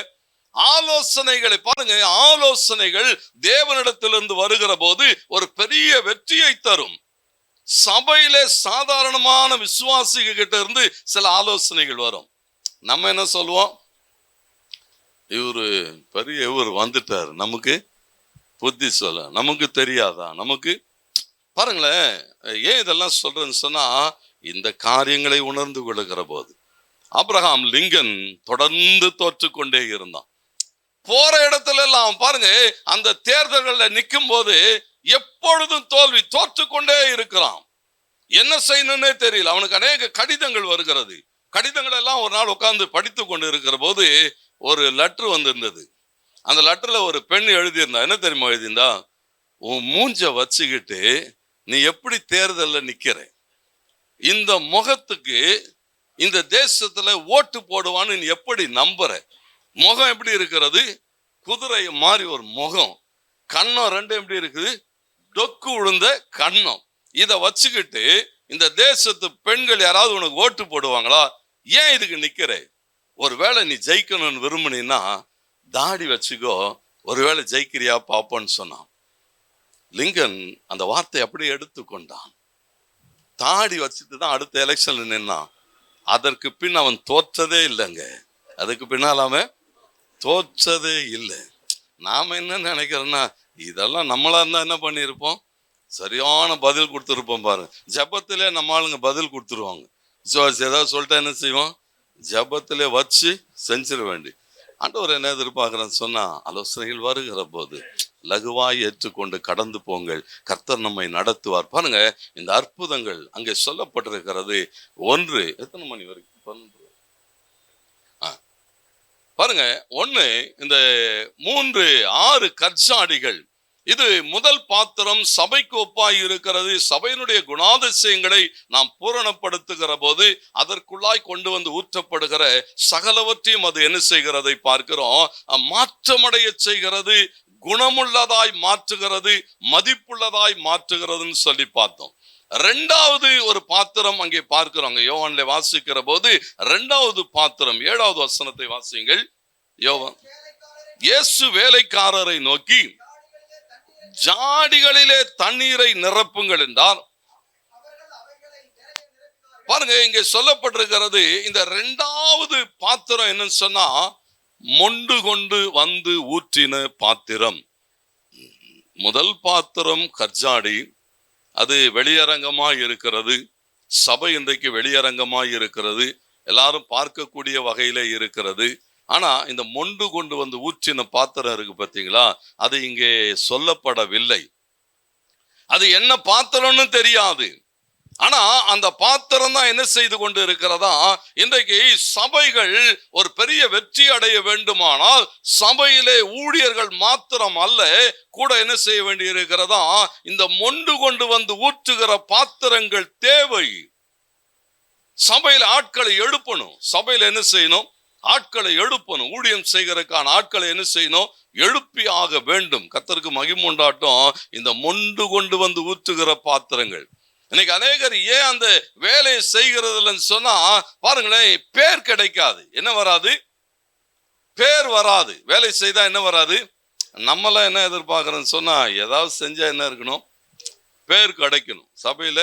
ஆலோசனைகளை பாருங்க, ஆலோசனைகள் தேவனிடத்திலிருந்து வருகிற போது ஒரு பெரிய வெற்றியை தரும். சபையிலே சாதாரணமான விசுவாசிக கிட்ட இருந்து சில ஆலோசனைகள் வரும். நம்ம என்ன சொல்லுவோம்? இவர் வந்துட்டார், நமக்கு புத்தி சொல்ல, நமக்கு தெரியாதா? நமக்கு பாருங்களேன், ஏன் இதெல்லாம் சொல்றேன்னு சொன்னா, இந்த காரியங்களை உணர்ந்து கொள்ளுகிற போது ஆபிரகாம் லிங்கன் தொடர்ந்து தோற்றுக்கொண்டே இருந்தான். போற இடத்துல எல்லாம் பாருங்க, அந்த தேர்தல்களில் நிற்கும் போது எப்பொழுதும் தோல்வி, தோற்றுக்கொண்டே இருக்கிறான். என்ன செய்யணும்னே தெரியல. அவனுக்கு அநேக கடிதங்கள் வருகிறது. கடிதங்கள் எல்லாம் ஒரு நாள் உட்கார்ந்து படித்து கொண்டு இருக்கிற போது ஒரு லெட்டர் வந்திருந்தது. அந்த லெட்டர்ல ஒரு பெண் எழுதியிருந்தா. என்ன தெரியுமா எழுதியிருந்தா? உன் மூஞ்ச வச்சுக்கிட்டு நீ எப்படி தேர்தலில் நிக்கிற, இந்த முகத்துக்கு இந்த தேசத்துல ஓட்டு போடுவான்னு நீ எப்படி நம்புற? முகம் எப்படி இருக்கிறது? குதிரை மாதிரி ஒரு முகம், கண்ணம் ரெண்டும் எப்படி இருக்குது? டொக்கு விழுந்த கண்ணம். இதை வச்சுக்கிட்டு இந்த தேசத்து பெண்கள் யாராவது உனக்கு ஓட்டு போடுவாங்களா? ஏன் இதுக்கு நிக்கிற? ஒருவேளை நீ ஜெயிக்கணும்னு விரும்பினா தாடி வச்சுக்கோ, ஒருவேளை ஜெயிக்கிறியா பாப்போன்னு சொன்னான். லிங்கன் அந்த வார்த்தை அப்படியே எடுத்துக்கொண்டான். தாடி வச்சுட்டு தான் அடுத்த எலெக்ஷன்ல நின்னான். அதற்கு பின் அவன் தோற்றதே இல்லைங்க. அதுக்கு பின்னால் அவன் தோற்றதே இல்லை. நாம என்ன நினைக்கிறோன்னா, இதெல்லாம் நம்மளா இருந்தா என்ன பண்ணியிருப்போம்? சரியான பதில் கொடுத்துருப்போம். பாருங்க, ஜபத்திலே நம்ம ஆளுங்க பதில் கொடுத்துருவாங்க. ஏதாவது சொல்லிட்டா என்ன செய்வோம்? ஜபத்திலே வச்சு செஞ்சிட வேண்டி. ஆண்டவர் என்ன எதிர்பார்க்கிறேன்னு சொன்னா, ஆலோசனைகள் வருகிற போது லகுவாய் ஏற்றுக்கொண்டு கடந்து போங்கள், கர்த்தர் நம்மை நடத்துவார். பாருங்க, இந்த அற்புதங்கள் அங்கே சொல்லப்பட்டிருக்கிறது. ஒன்று, எத்தனை மணி வரைக்கும் பாருங்க, ஒண்ணு, இந்த 3 6 கற்சாடிகள். இது முதல் பாத்திரம் சபைக்கு ஒப்பாய் இருக்கிறது. சபையினுடைய குணாதிசயங்களை நாம் பூரணப்படுத்துகிற போது அதற்குள்ளாய் கொண்டு வந்து ஊற்றப்படுகிற சகலவற்றையும் அது என்ன செய்கிறதை பார்க்கிறோம்? மாற்றமடைய செய்கிறது, குணமுள்ளதாய் மாற்றுகிறது, மதிப்புள்ளதாய் மாற்றுகிறதுன்னு சொல்லி பார்த்தோம். 2வது ஒரு பாத்திரம் அங்கே பார்க்கிறோம். யோவான்ல வாசிக்கிற போது 2வது பாத்திரம் 7வது வசனத்தை வாசியுங்கள். யோவான், இயேசு வேலைக்காரரை நோக்கி ஜாடிகளிலே தண்ணீரை நிரப்புங்கள் என்றார். பாருங்க, இங்கே சொல்லப்பட்டிருக்கிறது. இந்த 2வது பாத்திரம் என்னன்னு சொன்னா, மொண்டு கொண்டு வந்து ஊற்றின பாத்திரம். முதல் பாத்திரம் கற்சாடி, அது வெளியரங்கமாய் இருக்கிறது. சபை இன்றைக்கு வெளியரங்கமாய் இருக்கிறது, எல்லாரும் பார்க்கக்கூடிய வகையில இருக்கிறது. ஆனா இந்த மொண்டு கொண்டு வந்து ஊற்றின பாத்திரம் இருக்கு பார்த்தீங்களா, அது இங்கே சொல்லப்படவில்லை. அது என்ன பாத்திரம்னு தெரியாது. ஆனா அந்த பாத்திரம் தான் என்ன செய்து கொண்டு இருக்கிறதா? இன்றைக்கு சபைகள் ஒரு பெரிய வெற்றி அடைய வேண்டுமானால் சபையிலே ஊழியர்கள் மாத்திரம் அல்ல, கூட என்ன செய்ய வேண்டி இருக்கிறதா? இந்த மொண்டு கொண்டு வந்து ஊற்றுகிற பாத்திரங்கள் தேவை. சபையில ஆட்களை எழுப்பணும். சபையில என்ன செய்யணும்? ஆட்களை எழுப்பணும். ஊழியம் செய்கிறதுக்கான ஆட்களை என்ன செய்யணும்? எழுப்பி ஆக வேண்டும். கர்த்தருக்கு மகிமை உண்டாட்டும். இந்த மொண்டு கொண்டு வந்து ஊற்றுகிற பாத்திரங்கள் இன்னைக்கு அநேகர் ஏன் அந்த வேலையை செய்கிறது இல்லைன்னு சொன்னா, பாருங்களேன், பேர் கிடைக்காது. என்ன வராது? பேர் வராது. வேலை செய்தா என்ன வராது? நம்மளாம் என்ன எதிர்பார்க்கிறோன்னு சொன்னா, ஏதாவது செஞ்சா என்ன இருக்கணும்? பேர் கிடைக்கணும். சபையில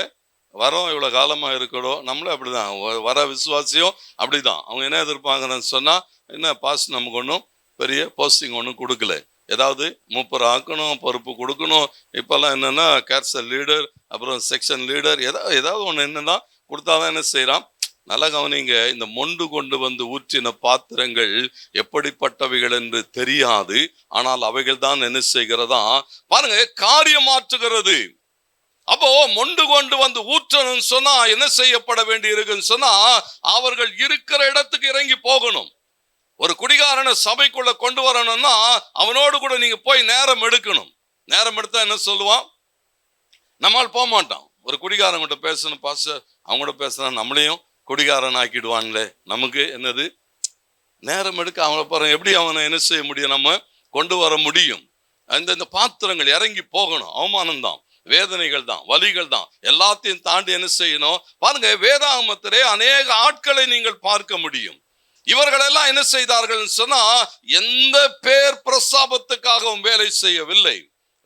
வரோம், இவ்வளவு காலமா இருக்கணும். நம்மளே அப்படிதான், வர விசுவாசியும் அப்படிதான். அவங்க என்ன எதிர்பார்க்கறன்னு சொன்னா, என்ன பாஸ் நமக்கு ஒன்றும் பெரிய போஸ்டிங் ஒன்றும் கொடுக்கல, ஏதாவது மூப்பர் ஆக்கணும், பொறுப்பு கொடுக்கணும். இப்பெல்லாம் என்னன்னா கேர்சல் லீடர், அப்புறம் செக்ஷன் லீடர், ஏதாவது ஒன்று என்னன்னா கொடுத்தாதான் என்ன செய்யறான். நல்லா கவனிங்க, இந்த மொண்டு கொண்டு வந்து ஊற்றின பாத்திரங்கள் எப்படிப்பட்டவைகள் என்று தெரியாது. ஆனால் அவைகள் தான் என்ன செய்கிறதா பாருங்க, காரியமாற்றுகிறது. அப்போ மொண்டு கொண்டு வந்து ஊற்றணும்னு சொன்னா என்ன செய்யப்பட வேண்டி இருக்குன்னு சொன்னா, அவர்கள் இருக்கிற இடத்துக்கு இறங்கி போகணும். ஒரு குடிகாரனை சபைக்குள்ள கொண்டு வரணும்னா அவனோடு கூட நீங்க போய் நேரம் எடுக்கணும். நேரம் எடுத்தா என்ன சொல்லுவான், நம்மால் போக மாட்டான். ஒரு குடிகாரன் கிட்ட பேசணும், பாஸ்டர் அவங்க கூட பேசினா நம்மளையும் குடிகாரன் ஆக்கிடுவாங்களே, நமக்கு என்னது நேரம் எடுக்க. அவனை பாருங்க, எப்படி அவனை என்ன செய்ய முடியும், நம்ம கொண்டு வர முடியும். இந்த பாத்திரங்கள் இறங்கி போகணும். அவமானம் தான், வேதனைகள் தான், வலிகள் தான், எல்லாத்தையும் தாண்டி என்ன செய்யணும் பாருங்க. வேதாகமத்திலே அநேக ஆட்களை நீங்கள் பார்க்க முடியும். இவர்களெல்லாம் என்ன செய்தார்கள் சொன்னா, எந்த பேர் பிரஸ்தாபத்துக்காகவும் வேலை செய்யவில்லை.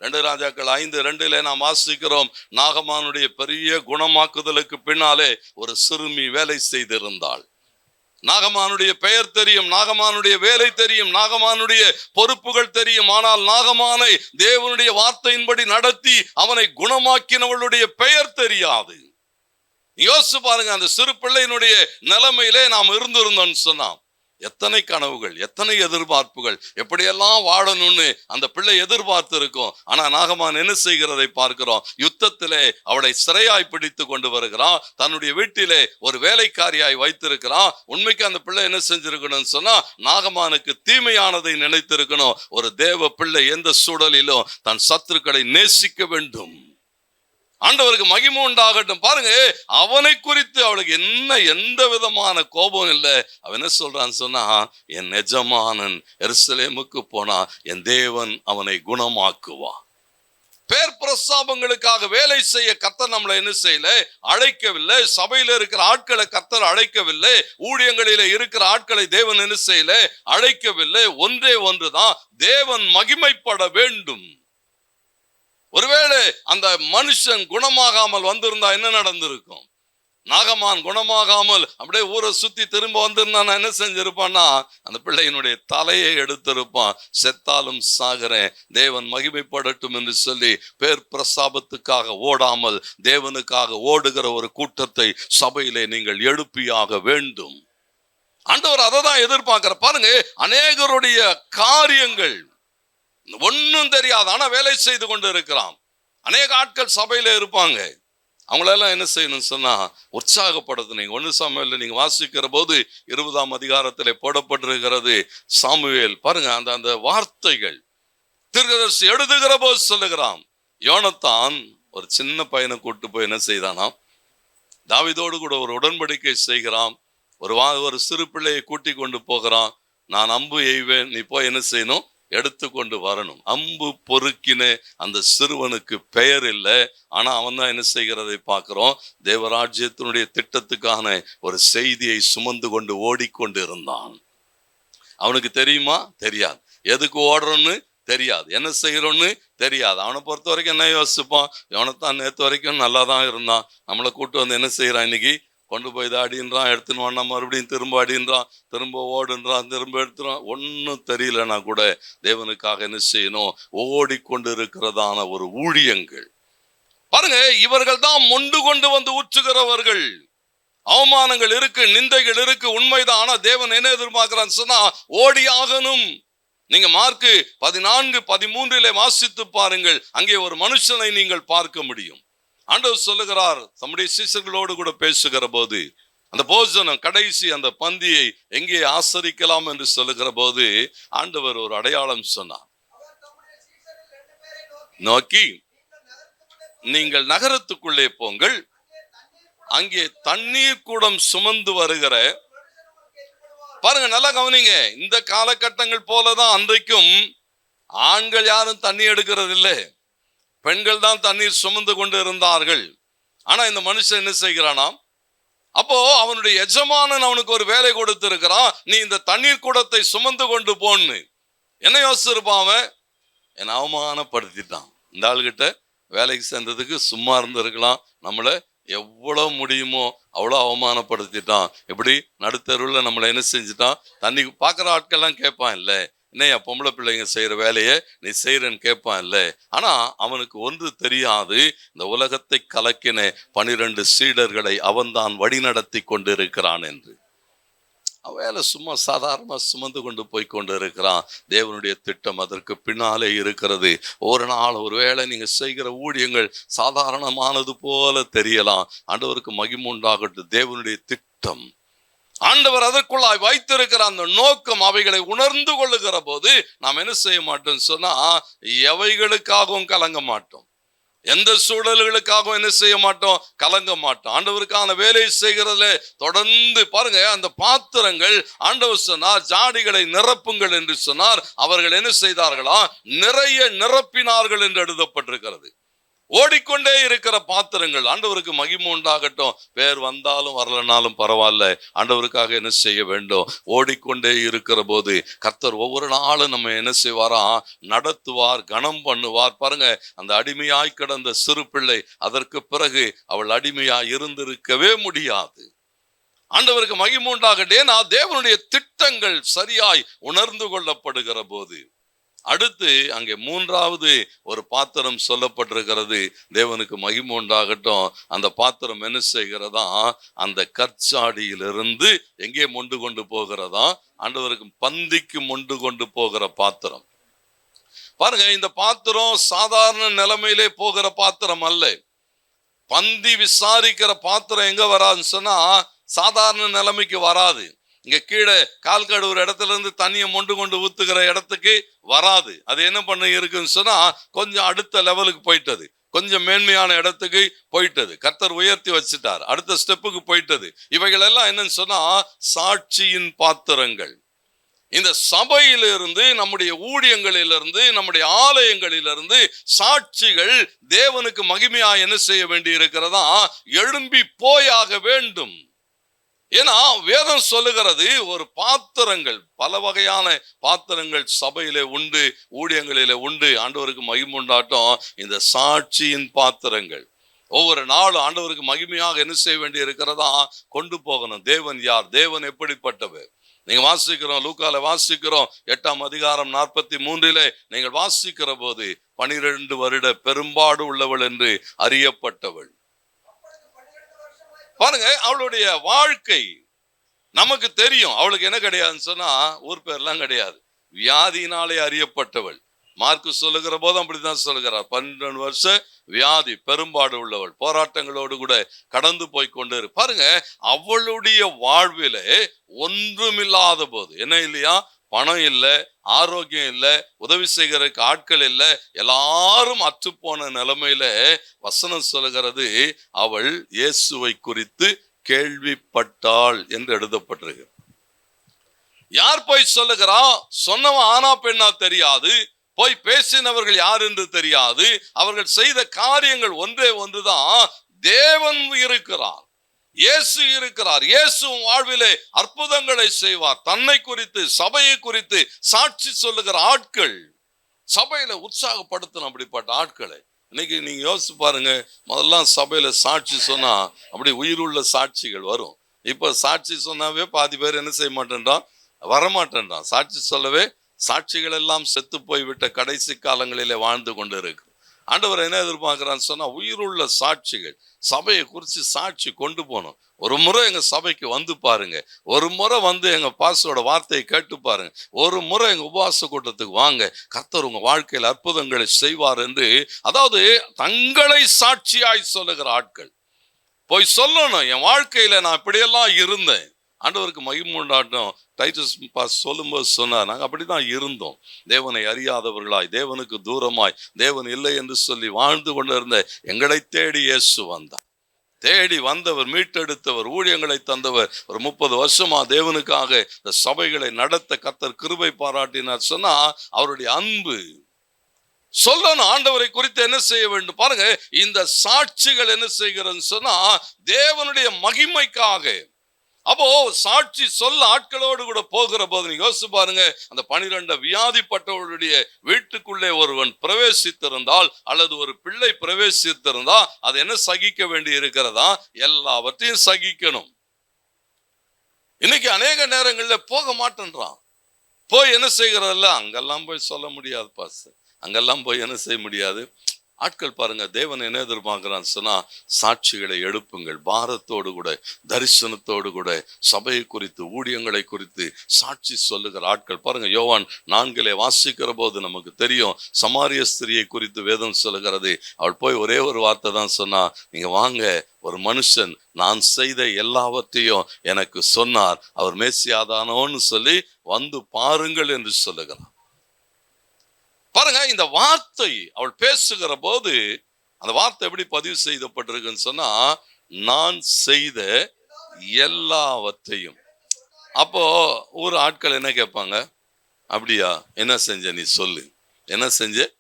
2 ராஜாக்கள் 5:2 நாம் வாசிக்கிறோம், நாகமானுடைய பெரிய குணமாக்குதலுக்கு பின்னாலே ஒரு சிறுமி வேலை செய்திருந்தாள். நாகமானுடைய பெயர் தெரியும், நாகமானுடைய வேலை தெரியும், நாகமானுடைய பொறுப்புகள் தெரியும். ஆனால் நாகமானை தேவனுடைய வார்த்தையின்படி நடத்தி அவனை குணமாக்கினவளுடைய பெயர் தெரியாது. யோசிச்சு பாருங்க, அந்த சிறு பிள்ளையினுடைய நிலைமையிலே நாம் இருந்திருந்தோம்னு சொன்னா, எத்தனை கனவுகள், எத்தனை எதிர்பார்ப்புகள், எப்படியெல்லாம் வாழணும்னு அந்த பிள்ளை எதிர்பார்த்து இருக்கும். ஆனா நாகமான் என்ன செய்கிறதை பார்க்கிறோம். யுத்தத்திலே அவளை சிறையாய் பிடித்து கொண்டு வருகிறான், தன்னுடைய வீட்டிலே ஒரு வேலைக்காரியாய் வைத்திருக்கிறான். உண்மைக்கு அந்த பிள்ளை என்ன செஞ்சிருக்கணும்னு சொன்னா, நாகமானுக்கு தீமையானதை நினைத்திருக்கணும். ஒரு தேவ பிள்ளை எந்த சூழலிலும் தன் சத்துருக்களை நேசிக்க வேண்டும். ஆண்டவருக்கு மகிமை உண்டாகட்டும். பாருங்க, அவனை குறித்து அவளுக்கு எந்த விதமான கோபம் இல்லை. அவன் என்ன சொல்றான்னு சொன்னா, என் எஜமானன் எருசலேமுக்கு போனா என் தேவன் அவனை குணமாக்குவான். பேர் பிரஸ்தாபங்களுக்காக வேலை செய்ய கர்த்தர் நம்மளை என்ன செய்யல, அழைக்கவில்லை. சபையில இருக்கிற ஆட்களை கர்த்தர் அழைக்கவில்லை. ஊழியங்களில இருக்கிற ஆட்களை தேவன் என்ன செய்யல, அழைக்கவில்லை. ஒன்றே ஒன்றுதான், தேவன் மகிமைப்பட வேண்டும். ஒருவேளை அந்த மனுஷன் குணமாகாமல் வந்திருந்தா என்ன நடந்திருக்கும்? நாகமான் குணமாகாமல் அப்படியே ஊரை சுத்தி திரும்ப வந்திருந்தா என்ன செஞ்சிருப்பான்னா, அந்த பிள்ளையினுடைய தலையை எடுத்திருப்பான். செத்தாலும் சாகிறேன், தேவன் மகிமைப்படட்டும் என்று சொல்லி பேர் பிரஸ்தாபத்துக்காக ஓடாமல் தேவனுக்காக ஓடுகிற ஒரு கூட்டத்தை சபையிலே நீங்கள் எழுப்பியாக வேண்டும். ஆண்டவர் அதை தான் எதிர்பார்க்கிற. பாருங்க, அநேகருடைய காரியங்கள் ஒன்னும் தெரியாது, ஆனா வேலை செய்து கொண்டு இருக்கிறான். அநேக ஆட்கள் சபையில இருப்பாங்க. அவங்களெல்லாம் என்ன செய்யணும் சொன்னா, உற்சாகப்படுத்தணும். 1 சாமுவேல்ல நீங்க வாசிக்கிற போது 20ஆம் அதிகாரத்திலே போடப்பட்டிருக்கிறது. சாமுவேல் பாருங்க, அந்த வார்த்தைகள் தீர்க்கதரிசி எழுதுகிற போது சொல்லுகிறான். யோனத்தான் ஒரு சின்ன பையனை கூட்டு போய் என்ன செய்தானாம், தாவீதோடு கூட ஒரு உடன்படிக்கை செய்கிறான். ஒரு சிறு பிள்ளையை கூட்டி கொண்டு போகிறான். நான் அம்பு எய்வேன், நீ போய் என்ன செய்யணும், எடுத்துக்கொண்டு வரணும். அம்பு பொறுக்கின அந்த சிறுவனுக்கு பெயர் இல்லை. ஆனா அவன் தான் என்ன செய்கிறதை பார்க்கிறோம், தேவராஜ்யத்தினுடைய திட்டத்துக்கான ஒரு செய்தியை சுமந்து கொண்டு ஓடிக்கொண்டு இருந்தான். அவனுக்கு தெரியுமா? தெரியாது. எதுக்கு ஓடுறோன்னு தெரியாது, என்ன செய்யறோன்னு தெரியாது. அவனை பொறுத்த வரைக்கும் என்ன யோசிப்பான், இவனைத்தான் நேற்று வரைக்கும் நல்லா தான் இருந்தான், நம்மளை கூட்டு வந்து என்ன செய்யறான், இன்னைக்கு கொண்டு போய் தான் அடின்றான், எடுத்துன்னு வானா மறுபடியும் திரும்ப அடின்றான், திரும்ப ஓடுன்றான், திரும்ப எடுத்துறான். ஒன்றும் தெரியலன்னா கூட தேவனுக்காக என்ன செய்யணும், ஓடிக்கொண்டு இருக்கிறதான ஒரு ஊழியங்கள். பாருங்க, இவர்கள் தான் மொண்டு கொண்டு வந்து ஊற்றுகிறவர்கள். அவமானங்கள் இருக்கு, நிந்தைகள் இருக்கு, உண்மைதான். ஆனா தேவன் என்ன எதிர்பார்க்கிறான்னு சொன்னா, ஓடி ஆகணும். நீங்க மார்க்கு 14:13 வாசித்து பாருங்கள், அங்கே ஒரு மனுஷனை நீங்கள் பார்க்க முடியும். ஆண்டவர் சொல்லுகிறார், தம்முடைய சீசர்களோடு கூட பேசுகிற போது, அந்த போஜனம் கடைசி அந்த பந்தியை எங்கே ஆசரிக்கலாம் என்று சொல்லுகிற போது ஆண்டவர் ஒரு அடையாளம் சொன்னார். நோக்கி, நீங்கள் நகரத்துக்குள்ளே போங்கள், அங்கே தண்ணீர் கூடம் சுமந்து வருகிற, பாருங்க நல்லா கவனிங்க, இந்த காலகட்டங்கள் போலதான் அன்றைக்கும் ஆண்கள் யாரும் தண்ணி எடுக்கிறது இல்லை, பெண்கள் தான் தண்ணீர் சுமந்து கொண்டு இருந்தார்கள். ஆனா இந்த மனுஷன் என்ன செய்கிறானா, அப்போ அவனுடைய எஜமானன் அவனுக்கு ஒரு வேலை கொடுத்திருக்கிறான், நீ இந்த தண்ணீர் கூடத்தை சுமந்து கொண்டு போன்னு. என்ன யோசிச்சிருப்பான் அவன், என்னை அவமானப்படுத்திட்டான். இந்த ஆளுகிட்ட வேலைக்கு சேர்ந்ததுக்கு சும்மா இருந்திருக்கலாம், நம்மளை எவ்வளவு முடியுமோ அவ்வளோ அவமானப்படுத்திட்டான். எப்படி நடுத்தருவில் நம்மளை என்ன செஞ்சுட்டான். தண்ணி பார்க்குற ஆட்கள்லாம் கேட்பான், இல்லை என்னையா பொம்பளை பிள்ளைங்க செய்யற வேலையை நீ செய்யறன்னு கேட்பான் இல்ல. ஆனா அவனுக்கு ஒன்று தெரியாது, இந்த உலகத்தை கலக்கின 12 சீடர்களை அவன்தான் வழிநடத்தி கொண்டிருக்கிறான் என்று. வேலை சும்மா சாதாரணமா சுமந்து கொண்டு போய் கொண்டு இருக்கிறான். தேவனுடைய திட்டம் அதற்கு பின்னாலே இருக்கிறது. ஒரு நாள் ஒருவேளை நீங்க செய்கிற ஊழியங்கள் சாதாரணமானது போல தெரியலாம். ஆண்டவருக்கு மகிமை உண்டாகட்டும். தேவனுடைய திட்டம், ஆண்டவர் அதற்குள்ளாய் வைத்திருக்கிற அந்த நோக்கம், அவைகளை உணர்ந்து கொள்ளுகிற போது நாம் என்ன செய்ய மாட்டோம் சொன்னா, எவைகளுக்காகவும் கலங்க மாட்டோம். எந்த சூழல்களுக்காகவும் என்ன செய்ய மாட்டோம், கலங்க மாட்டோம். ஆண்டவருக்கான வேலையை செய்கிறதுல தொடர்ந்து பாருங்க. அந்த பாத்திரங்கள், ஆண்டவர் சொன்னார் ஜாடிகளை நிரப்புங்கள் என்று சொன்னார். அவர்கள் என்ன செய்தார்களா, நிறைய நிரப்பினார்கள் என்று எழுதப்பட்டிருக்கிறது. ஓடிக்கொண்டே இருக்கிற பாத்திரங்கள். ஆண்டவருக்கு மகிமை உண்டாகட்டும். பேர் வந்தாலும் வரலனாலும் பரவாயில்ல, ஆண்டவருக்காக என்ன செய்ய வேண்டும், ஓடிக்கொண்டே இருக்கிற போது கர்த்தர் ஒவ்வொரு நாளும் நம்ம என்ன செய்வாரா, நடத்துவார், கனம் பண்ணுவார். பாருங்க, அந்த அடிமையாய் கிடந்த சிறு பிள்ளை அதற்கு பிறகு அவள் அடிமையாய் இருந்திருக்கவே முடியாது. ஆண்டவருக்கு மகிமை உண்டாகட்டும். ஏன்னா தேவனுடைய திட்டங்கள் சரியாய் உணர்ந்து கொள்ளப்படுகிற போது. அடுத்து அங்கே மூன்றாவது ஒரு பாத்திரம் சொல்லப்பட்டிருக்கிறது. தேவனுக்கு மகிமை உண்டாகட்டும். அந்த பாத்திரம் என்ன செய்கிறதா, அந்த கற்சாடியிலிருந்து எங்கே மொண்டு கொண்டு போகிறதா, ஆண்டவருக்கு பந்திக்கு மொண்டு கொண்டு போகிற பாத்திரம். பாருங்க, இந்த பாத்திரம் சாதாரண நிலைமையிலே போகிற பாத்திரம் அல்ல. பந்தி விசாரிக்கிற பாத்திரம் எங்க வராதுன்னு சொன்னா, சாதாரண நிலைமைக்கு வராது. இங்க கீழே கால் கழுவுற இடத்துல இருந்து தண்ணியை மொண்டு கொண்டு ஊத்துகிற இடத்துக்கு வராது. அது என்ன பண்ண இருக்குன்னு சொன்னா, கொஞ்சம் அடுத்த லெவலுக்கு போயிட்டது, கொஞ்சம் மேன்மையான இடத்துக்கு போயிட்டது. கர்த்தர் உயர்த்தி வச்சுட்டார், அடுத்த ஸ்டெப்புக்கு போயிட்டது. இவைகள் எல்லாம் என்னன்னு சொன்னா, சாட்சியின் பாத்திரங்கள். இந்த சபையிலிருந்து, நம்முடைய ஊழியங்களிலிருந்து, நம்முடைய ஆலயங்களிலிருந்து சாட்சிகள் தேவனுக்கு மகிமையா என்ன செய்ய வேண்டி இருக்கிறதா, எழும்பி போயாக வேண்டும். ஏன்னா வேதம் சொல்லுகிறது, ஒரு பாத்திரங்கள், பல வகையான பாத்திரங்கள் சபையிலே உண்டு, ஊழியங்களிலே உண்டு. ஆண்டவருக்கு மகிமை உண்டாட்டும். இந்த சாட்சியின் பாத்திரங்கள் ஒவ்வொரு நாளும் ஆண்டவருக்கு மகிமையாக என்ன செய்ய வேண்டி இருக்கிறதா, கொண்டு போகணும். தேவன் யார், தேவன் எப்படிப்பட்டவர்? நீங்க வாசிக்கிறோம், லூக்கால வாசிக்கிறோம் 8ஆம் அதிகாரம் 43 நீங்கள் வாசிக்கிற போது, 12 வருட பெரும்பாடு உள்ளவள் என்று அறியப்பட்டவள். பாருங்க, அவளுடைய வாழ்க்கை நமக்கு தெரியும். அவளுக்கு என்ன கிடையாதுன்னு சொன்னா, ஊர் பேர்லாம் கிடையாது, வியாதியினாலே அறியப்பட்டவள். மார்க்கு சொல்லுகிற போதும் அப்படித்தான் சொல்லுகிறார். 12 வருஷம் வியாதி, பெரும்பாடு உள்ளவள், போராட்டங்களோடு கூட கடந்து போய் கொண்டு. பாருங்க, அவளுடைய வாழ்விலே ஒன்றுமில்லாத போது, என்ன இல்லையா, பணம் இல்லை, ஆரோக்கியம் இல்லை, உதவி செய்கிறதுக்கு ஆட்கள் இல்லை, எல்லாரும் அற்றுப்போன நிலைமையில வசனம் சொல்லுகிறது, அவள் இயேசுவை குறித்து கேள்விப்பட்டாள் என்று எழுதப்பட்டிருக்கு. யார் போய் சொல்லுகிறா? சொன்னவன் ஆனா பெண்ணா தெரியாது, போய் பேசினவர்கள் யார் என்று தெரியாது. அவர்கள் செய்த காரியங்கள் ஒன்றே ஒன்றுதான், தேவன் இருக்கிறார், இயேசு இருக்கிறார். இயேசு வாழ்விலே அற்புதங்களை செய்வார். தன்னை குறித்து, சபையை குறித்து சாட்சி சொல்லுகிற ஆட்கள், சபையில உற்சாகப்படுத்தணும் அப்படிப்பட்ட ஆட்களை. இன்னைக்கு நீங்க யோசிச்சு பாருங்க, முதல்ல சபையில சாட்சி சொன்னா அப்படி உயிருள்ள சாட்சிகள் வரும். இப்ப சாட்சி சொன்னாவே பாதி பேர் என்ன செய்ய மாட்டேன்றான், வரமாட்டேன்றான். சாட்சி சொல்லவே சாட்சிகள் எல்லாம் செத்து போய்விட்ட கடைசி காலங்களிலே வாழ்ந்து கொண்டு இருக்கு. ஆண்டவர் என்ன எதிர்பார்க்கிறான்னு சொன்னா, உயிருள்ள சாட்சிகள். சபையை குறித்து சாட்சி கொண்டு போகணும். ஒரு முறை எங்க சபைக்கு வந்து பாருங்க, ஒரு முறை வந்து எங்க பாஸ்டரோட வார்த்தையை கேட்டு பாருங்க, ஒரு முறை எங்க உபவாச கூட்டத்துக்கு வாங்க, கர்த்தர் உங்க வாழ்க்கையில் அற்புதங்களை செய்வார் என்று, அதாவது தங்களை சாட்சியாய் சொல்லுகிற ஆட்கள் போய் சொல்லணும், என் வாழ்க்கையில நான் இப்படியெல்லாம் இருந்தேன். ஆண்டவருக்கு மகிமை உண்டாட்டும். டைட்டஸ் பாஸ் சொல்லும்போது சொன்னார், நாங்கள் அப்படிதான் இருந்தோம், தேவனை அறியாதவர்களாய், தேவனுக்கு தூரமாய், தேவன் இல்லை என்று சொல்லி வாழ்ந்து கொண்டு இருந்த எங்களை தேடி இயேசு வந்தார். தேடி வந்தவர், மீட்டெடுத்தவர், ஊழியங்களை தந்தவர். ஒரு 30 வருஷமா தேவனுக்காக இந்த சபைகளை நடத்த கர்த்தர் கிருபை பாராட்டினார். சொன்னா அவருடைய அன்பு சொல்லணும். ஆண்டவரை குறித்து என்ன செய்ய வேண்டும் பாருங்க, இந்த சாட்சிகள் என்ன செய்கிறதுன்னு சொன்னா, தேவனுடைய மகிமைக்காக. அப்போ சாட்சி சொல்ல ஆட்களோடு கூட போகிற போது நீங்க யோசிச்சு பாருங்க, அந்த 12 வியாதிப்பட்டவர்களுடைய வீட்டுக்குள்ளே ஒருவன் பிரவேசித்திருந்தால், அல்லது ஒரு பிள்ளை பிரவேசித்திருந்தா, அது என்ன சகிக்க வேண்டி இருக்கிறதா, எல்லாவற்றையும் சகிக்கணும். இன்னைக்கு அநேக நேரங்கள்ல போக மாட்டேன்றான். போய் என்ன செய்கிறதில்ல, அங்கெல்லாம் போய் சொல்ல முடியாது பாஸ்டர், அங்கெல்லாம் போய் என்ன செய்ய முடியாது. ஆட்கள் பாருங்க, தேவன் என்ன எதிர்பார்க்கிறான்னு சொன்னா, சாட்சிகளை எழுப்புங்கள், பாரத்தோடு கூட தரிசனத்தோடு கூட சபையை குறித்து ஊழியங்களை குறித்து சாட்சி சொல்லுகிற ஆட்கள் பாருங்க. யோவான் 4 வாசிக்கிற போது நமக்கு தெரியும், சமாரிய ஸ்திரியை குறித்து வேதம் சொல்லுகிறது. அவள் போய் ஒரே ஒரு வார்த்தை தான் சொன்னா, நீங்க வாங்க, ஒரு மனுஷன் நான் செய்த எல்லாவற்றையும் எனக்கு சொன்னார், அவர் மேசியாதானோன்னு சொல்லி வந்து பாருங்கள் என்று சொல்லுகிறார். பாருங்க, இந்த வார்த்தை அவள் பேசுகிற போது அந்த வார்த்தை எப்படி பதிவு செய்யப்பட்டிருக்குன்னு சொன்னா, நான் செய்த எல்லாவற்றையும். அப்போ ஒரு ஆட்கள் என்ன கேட்பாங்க, அப்படியா, என்ன செஞ்ச நீ சொல்லு, என்ன செஞ்ச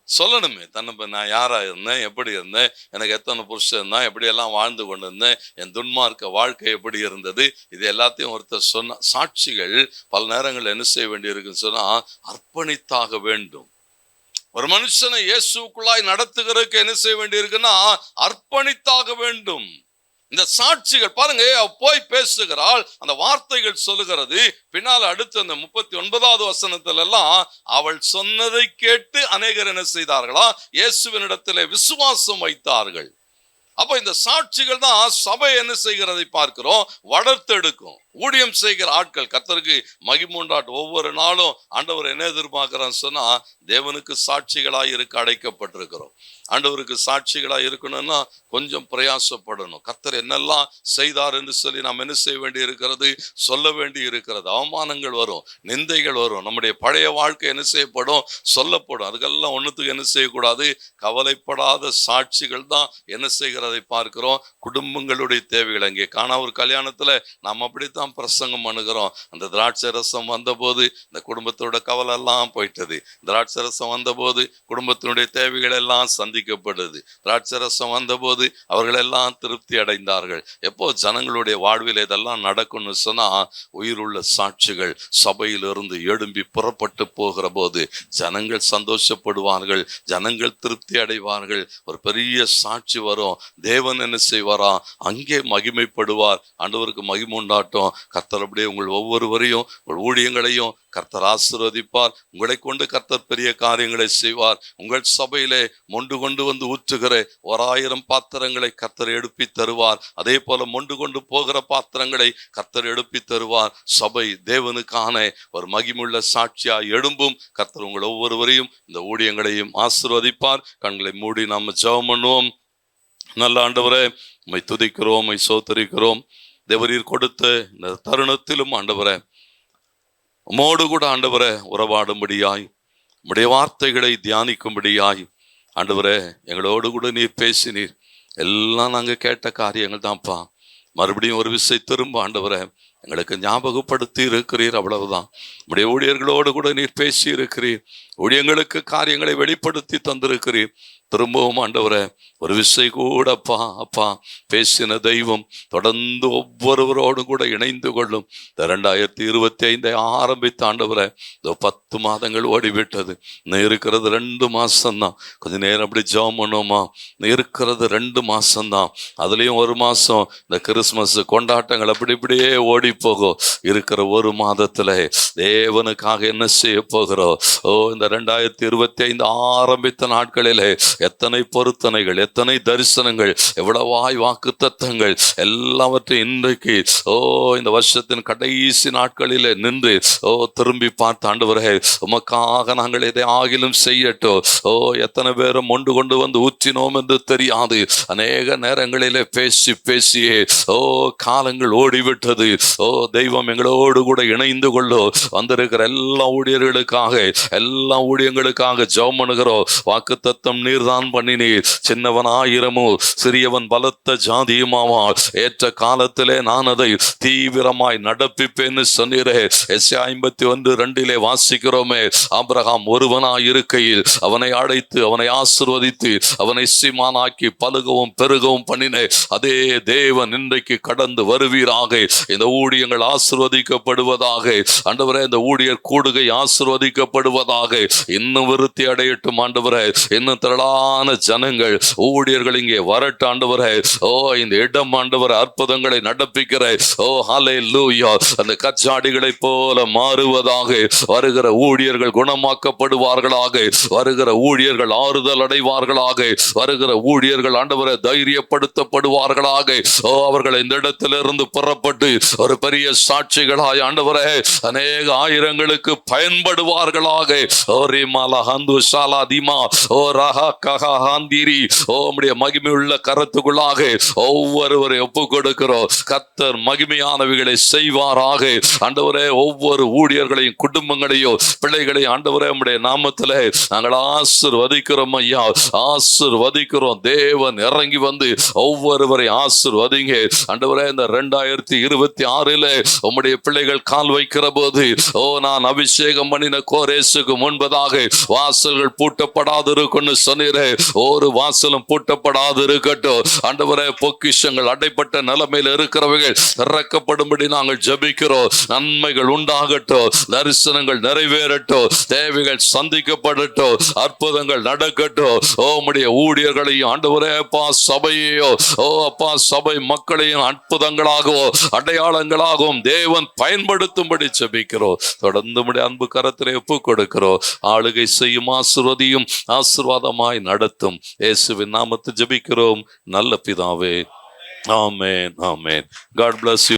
சொல்லணுமே. தன்னை நான் யாரா இருந்தேன், எப்படி இருந்தேன், எனக்கு எத்தனை புருஷன் இருந்தான், எப்படி எல்லாம் வாழ்ந்து கொண்டு இருந்தேன், என் துன்மார்க்க வாழ்க்கை எப்படி இருந்தது, இது எல்லாத்தையும் ஒருத்தர் சொன்ன சாட்சிகள் பல நேரங்கள் என்ன செய்ய வேண்டி இருக்குன்னு சொன்னா, அர்ப்பணித்தாக வேண்டும். ஒரு மனுஷனை இயேசுக்குள்ளாய் நடத்துகிறதுக்கு என்ன செய்ய வேண்டி இருக்குன்னா, அர்ப்பணித்தாக வேண்டும். இந்த சாட்சிகள் பாருங்க, போய் பேசுகிறாள், அந்த வார்த்தைகள் சொல்லுகிறது. பின்னால் அடுத்து அந்த 39வது வசனத்துல எல்லாம், அவள் சொன்னதை கேட்டு அநேகர் என்ன செய்தார்களா, இயேசுவினிடத்திலே விசுவாசம் வைத்தார்கள். அப்ப இந்த சாட்சிகள் தான் சபை என்ன செய்கிறதை பார்க்கிறோம், வளர்த்தெடுக்கும். ஊழியம் செய்கிற ஆட்கள் கர்த்தருக்கு மகிமை உண்டாட்டு. ஒவ்வொரு நாளும் ஆண்டவர் என்ன எதிர்பார்க்கிறான்னு சொன்னா, தேவனுக்கு சாட்சிகளாய் இருக்க அழைக்கப்பட்டிருக்கிறோம். ஆண்டவருக்கு சாட்சிகளாய் இருக்கணும்னா கொஞ்சம் பிரயாசப்படணும். கர்த்தர் என்னெல்லாம் செய்தார் என்று சொல்லி நாம் என்ன செய்ய வேண்டி இருக்கிறது, சொல்ல வேண்டி இருக்கிறது. அவமானங்கள் வரும், நிந்தைகள் வரும், நம்முடைய பழைய வாழ்க்கை என்ன செய்யப்படும், சொல்லப்படும். அதுக்கெல்லாம் ஒண்ணுத்துக்கு என்ன செய்யக்கூடாது, கவலைப்படாத சாட்சிகள் தான் என்ன செய்கிறதை பார்க்கிறோம். குடும்பங்களுடைய தேவைகள். அங்கே காணா ஒரு கல்யாணத்துல நாம் அப்படித்தான் பிரசங்கம் பண்ணுகிறோம். அந்த திராட்சை ரசம் வந்த போது இந்த குடும்பத்தோட கவலை எல்லாம் போயிட்டது. திராட்சை ரசம் வந்த போது குடும்பத்தினுடைய தேவைகள் எல்லாம் சந்திக்கப்படுது. திராட்சை ரசம் வந்த போது அவர்கள் எல்லாம் திருப்தி அடைந்தார்கள். எப்போ ஜனங்களுடைய வாழ்வில் இதெல்லாம் நடக்கும்னு சொன்னா, உயிருள்ள சாட்சிகள் சபையிலிருந்து எழும்பி புறப்பட்டு போகிற போது ஜனங்கள் சந்தோஷப்படுவார்கள், ஜனங்கள் திருப்தி அடைவார்கள். ஒரு பெரிய சாட்சி வரும். தேவன் என்ன செய்வாரா, அங்கே மகிமைப்படுவார். ஆண்டவருக்கு மகிமை உண்டாட்டும். கர்த்தர் அப்படியே உங்கள் ஒவ்வொருவரையும், உங்கள் ஊழியங்களையும் கர்த்தர் ஆசீர்வதிப்பார். உங்களை கொண்டு கர்த்தர் பெரிய காரியங்களை செய்வார். உங்கள் சபையிலே மொண்டு கொண்டு வந்து ஊற்றுகிற 1000 பாத்திரங்களை கர்த்தர் எழுப்பி தருவார். அதே போல மொண்டு கொண்டு போகிற பாத்திரங்களை கர்த்தர் எழுப்பி தருவார். சபை தேவனுக்கான ஒரு மகிமுள்ள சாட்சியா எழும்பும். கர்த்தர் உங்கள் ஒவ்வொருவரையும் இந்த ஊழியங்களையும் ஆசீர்வதிப்பார். கண்களை மூடி நாம் ஜெபம் பண்ணுவோம். நல்ல ஆண்டவரே, உம்மை துதிக்கிறோம், உம்மை ஸ்தோத்திரிக்கிறோம். தேவரீர் கொடுத்த இந்த தருணத்திலும் ஆண்டவரே, உம்மோடு கூட ஆண்டவரே உறவாடும்படியாய், உம்முடைய வார்த்தைகளை தியானிக்கும்படியாய் ஆண்டவரே எங்களோடு கூட நீர் பேசினீர். எல்லாம் நாங்கள் கேட்ட காரியங்கள் தான்ப்பா. மறுபடியும் ஒரு விஷயம் திரும்ப ஆண்டவரே எங்களுக்கு ஞாபகப்படுத்தி இருக்கிறீர், அவ்வளவுதான். உம்முடைய ஊழியர்களோடு கூட நீர் பேசி இருக்கிறீர். ஊழியங்களுக்கு காரியங்களை வெளிப்படுத்தி தந்திருக்கிறீர். திரும்பவும் ஆண்டவரே ஒரு விஷயம் கூட அப்பா பேசின தெய்வம் தொடர்ந்து ஒவ்வொருவரோடும் கூட இணைந்து கொள்ளும். 2025 ஆரம்பித்த ஆண்டவரே, 10 மாதங்கள் ஓடிவிட்டது. நீ இருக்கிறது 2 மாசம்தான். கொஞ்ச நேரம் அப்படி ஜெபம் பண்ணுவோமா? நீ இருக்கிறது 2 மாசம்தான். அதுலயும் 1 மாசம் இந்த கிறிஸ்துமஸ் கொண்டாட்டங்கள் அப்படி இப்படியே ஓடி போகும். இருக்கிற 1 மாதத்துல தேவனுக்காக என்ன செய்ய போகிறோம்? இந்த 2025 ஆரம்பித்த நாட்களிலே எத்தனை பொருத்தனைகள், எத்தனை தரிசனங்கள், எவ்வளவாய் வாக்கு தத்தங்கள் எல்லாவற்றையும் இன்றைக்கு இந்த வருஷத்தின் கடைசி நாட்களிலே நின்று திரும்பி பார்த்து ஆண்டவரே உமக்காக நாங்கள் எதை ஆகிலும் செய்யட்டும். எத்தனை பேரும் மொண்டு கொண்டு வந்து ஊற்றினோம் என்று தெரியாது. அநேக நேரங்களிலே பேசி பேசியே காலங்கள் ஓடிவிட்டது. தெய்வம் எங்களோடு கூட இணைந்து கொள்ளோ. வந்திருக்கிற எல்லா ஊழியர்களுக்காக, எல்லா ஊழியங்களுக்காக ஜெபம் பண்ணுகிறோம். வாக்கு தத்தம் நீர்தான் பண்ணினீர். சின்னவன் 1000 சிறியவன் பலத்த ஜாதியுமாவான். ஏற்ற காலத்திலே நான் அதை தீவிரமாய் நடப்பிப்பேன்னு சொன்னீரே. எஸ்ஐயா 51:2 வாசிக்கிறோமே, ஆபிரகாம் ஒருவனாய் இருக்கையில் அவனை அழைத்து, அவனை ஆசீர்வதித்து, அவனை சீமானாக்கி பலுகவும் பெருகவும் பண்ணினே அதே தேவன் இன்றைக்கு கடந்து வருவீராக. இந்த ஊழியங்கள் ஆசீர்வதிக்கப்படுவதாக. ஆண்டவரே, இந்த ஊழியர் கூடுகை ஆசீர்வதிக்கப்படுவதாக. இன்னும் விருத்தி அடையட்டும் ஆண்டவரே. இன்னும் திரளா திரளான ஜனங்கள் ஊழியர்கள் இங்கே வரட்டு ஆண்டவரே. ஓ இந்த இடம் ஆண்டவரே அற்புதங்களை நடப்பிக்கிற ஓ ஹல்லேலூயா அந்த கச்சாடிகளை போல மாறுவதாக, வருகிற ஊழியர்கள் குணமாக்கப்படுவார்களாக, வருகிற ஊழியர்கள் ஆறுதல் அடைவார்களாக, வருகிற ஊழியர்கள் ஆண்டவரை தைரியப்படுத்தப்படுவார்களாக. ஓ அவர்கள் இந்த இடத்திலிருந்து புறப்பட்டு ஒரு பெரிய சாட்சிகளாய் ஆண்டவரே அநேக ஆயிரங்களுக்கு பயன்படுவார்களாக. ஓ ரிமாலா ஹந்து ஷாலா திமா ஓ ரஹா கஹா ஹாந்திரி ஓ உம்முடைய மகிமையுள்ள கரத்துக்குள்ளாக ஒவ்வொருவரை ஒப்பு கொடுக்கிறோம். கர்த்தர் மகிமையானவைகளை செய்வாராக. ஆண்டவரே ஒவ்வொரு ஊழியர்களையும் குடும்பங்களையும் பிள்ளைகளையும் ஆண்டவரே உம்முடைய நாமத்திலே நாங்கள் ஆசீர்வதிக்கிறோம் ஐயா, ஆசீர்வதிக்கிறோம். தேவன் இறங்கி வந்து ஒவ்வொருவரை ஆசீர்வதிங்க ஆண்டவரே. இந்த 2026 உம்முடைய பிள்ளைகள் கால் வைக்கிற போது ஓ நான் அபிஷேகம் பண்ணின கோரேசுக்கு முன்பதாக வாசல்கள் பூட்டப்படாது இருக்குன்னு சொன்னீரே, ஒரு வாசலும் பூட்டப்படாது இருக்கட்டும் ஆண்டவரே. பொக்கிஷங்கள் அடைப்பட்ட நிலைமையில் இருக்கிறவர்கள் திறக்கப்படும்படி நாங்கள் ஜெபிக்கிறோம். நன்மைகள் உண்டாகட்டும், தரிசனங்கள் நிறைவேறட்டும், தேவைகள் சந்திக்கப்படட்டும், அற்புதங்கள் நடக்கட்டும். ஓ உம்முடைய ஊழியர்களையும் ஆண்டவரே அப்பா சபையோ ஓ அப்பா சபை மக்களையும் அற்புதங்களாகவும் அடையாளங்களாகவும் தேவன் பயன்படுத்தும்படி ஜெபிக்கிறோம். தொடர்ந்து உம்முடைய அன்பு கரத்திலே ஒப்பு கொடுக்கிறோம். ஆளுகை செய்யும், ஆசீர்வதியும், ஆசீர்வாதமாய் நடத்தும். இயேசுவின் நாமத்தில் ஜெபிக்கிறோம் நல்ல பிதாவே. ஆமென், ஆமென். God bless you.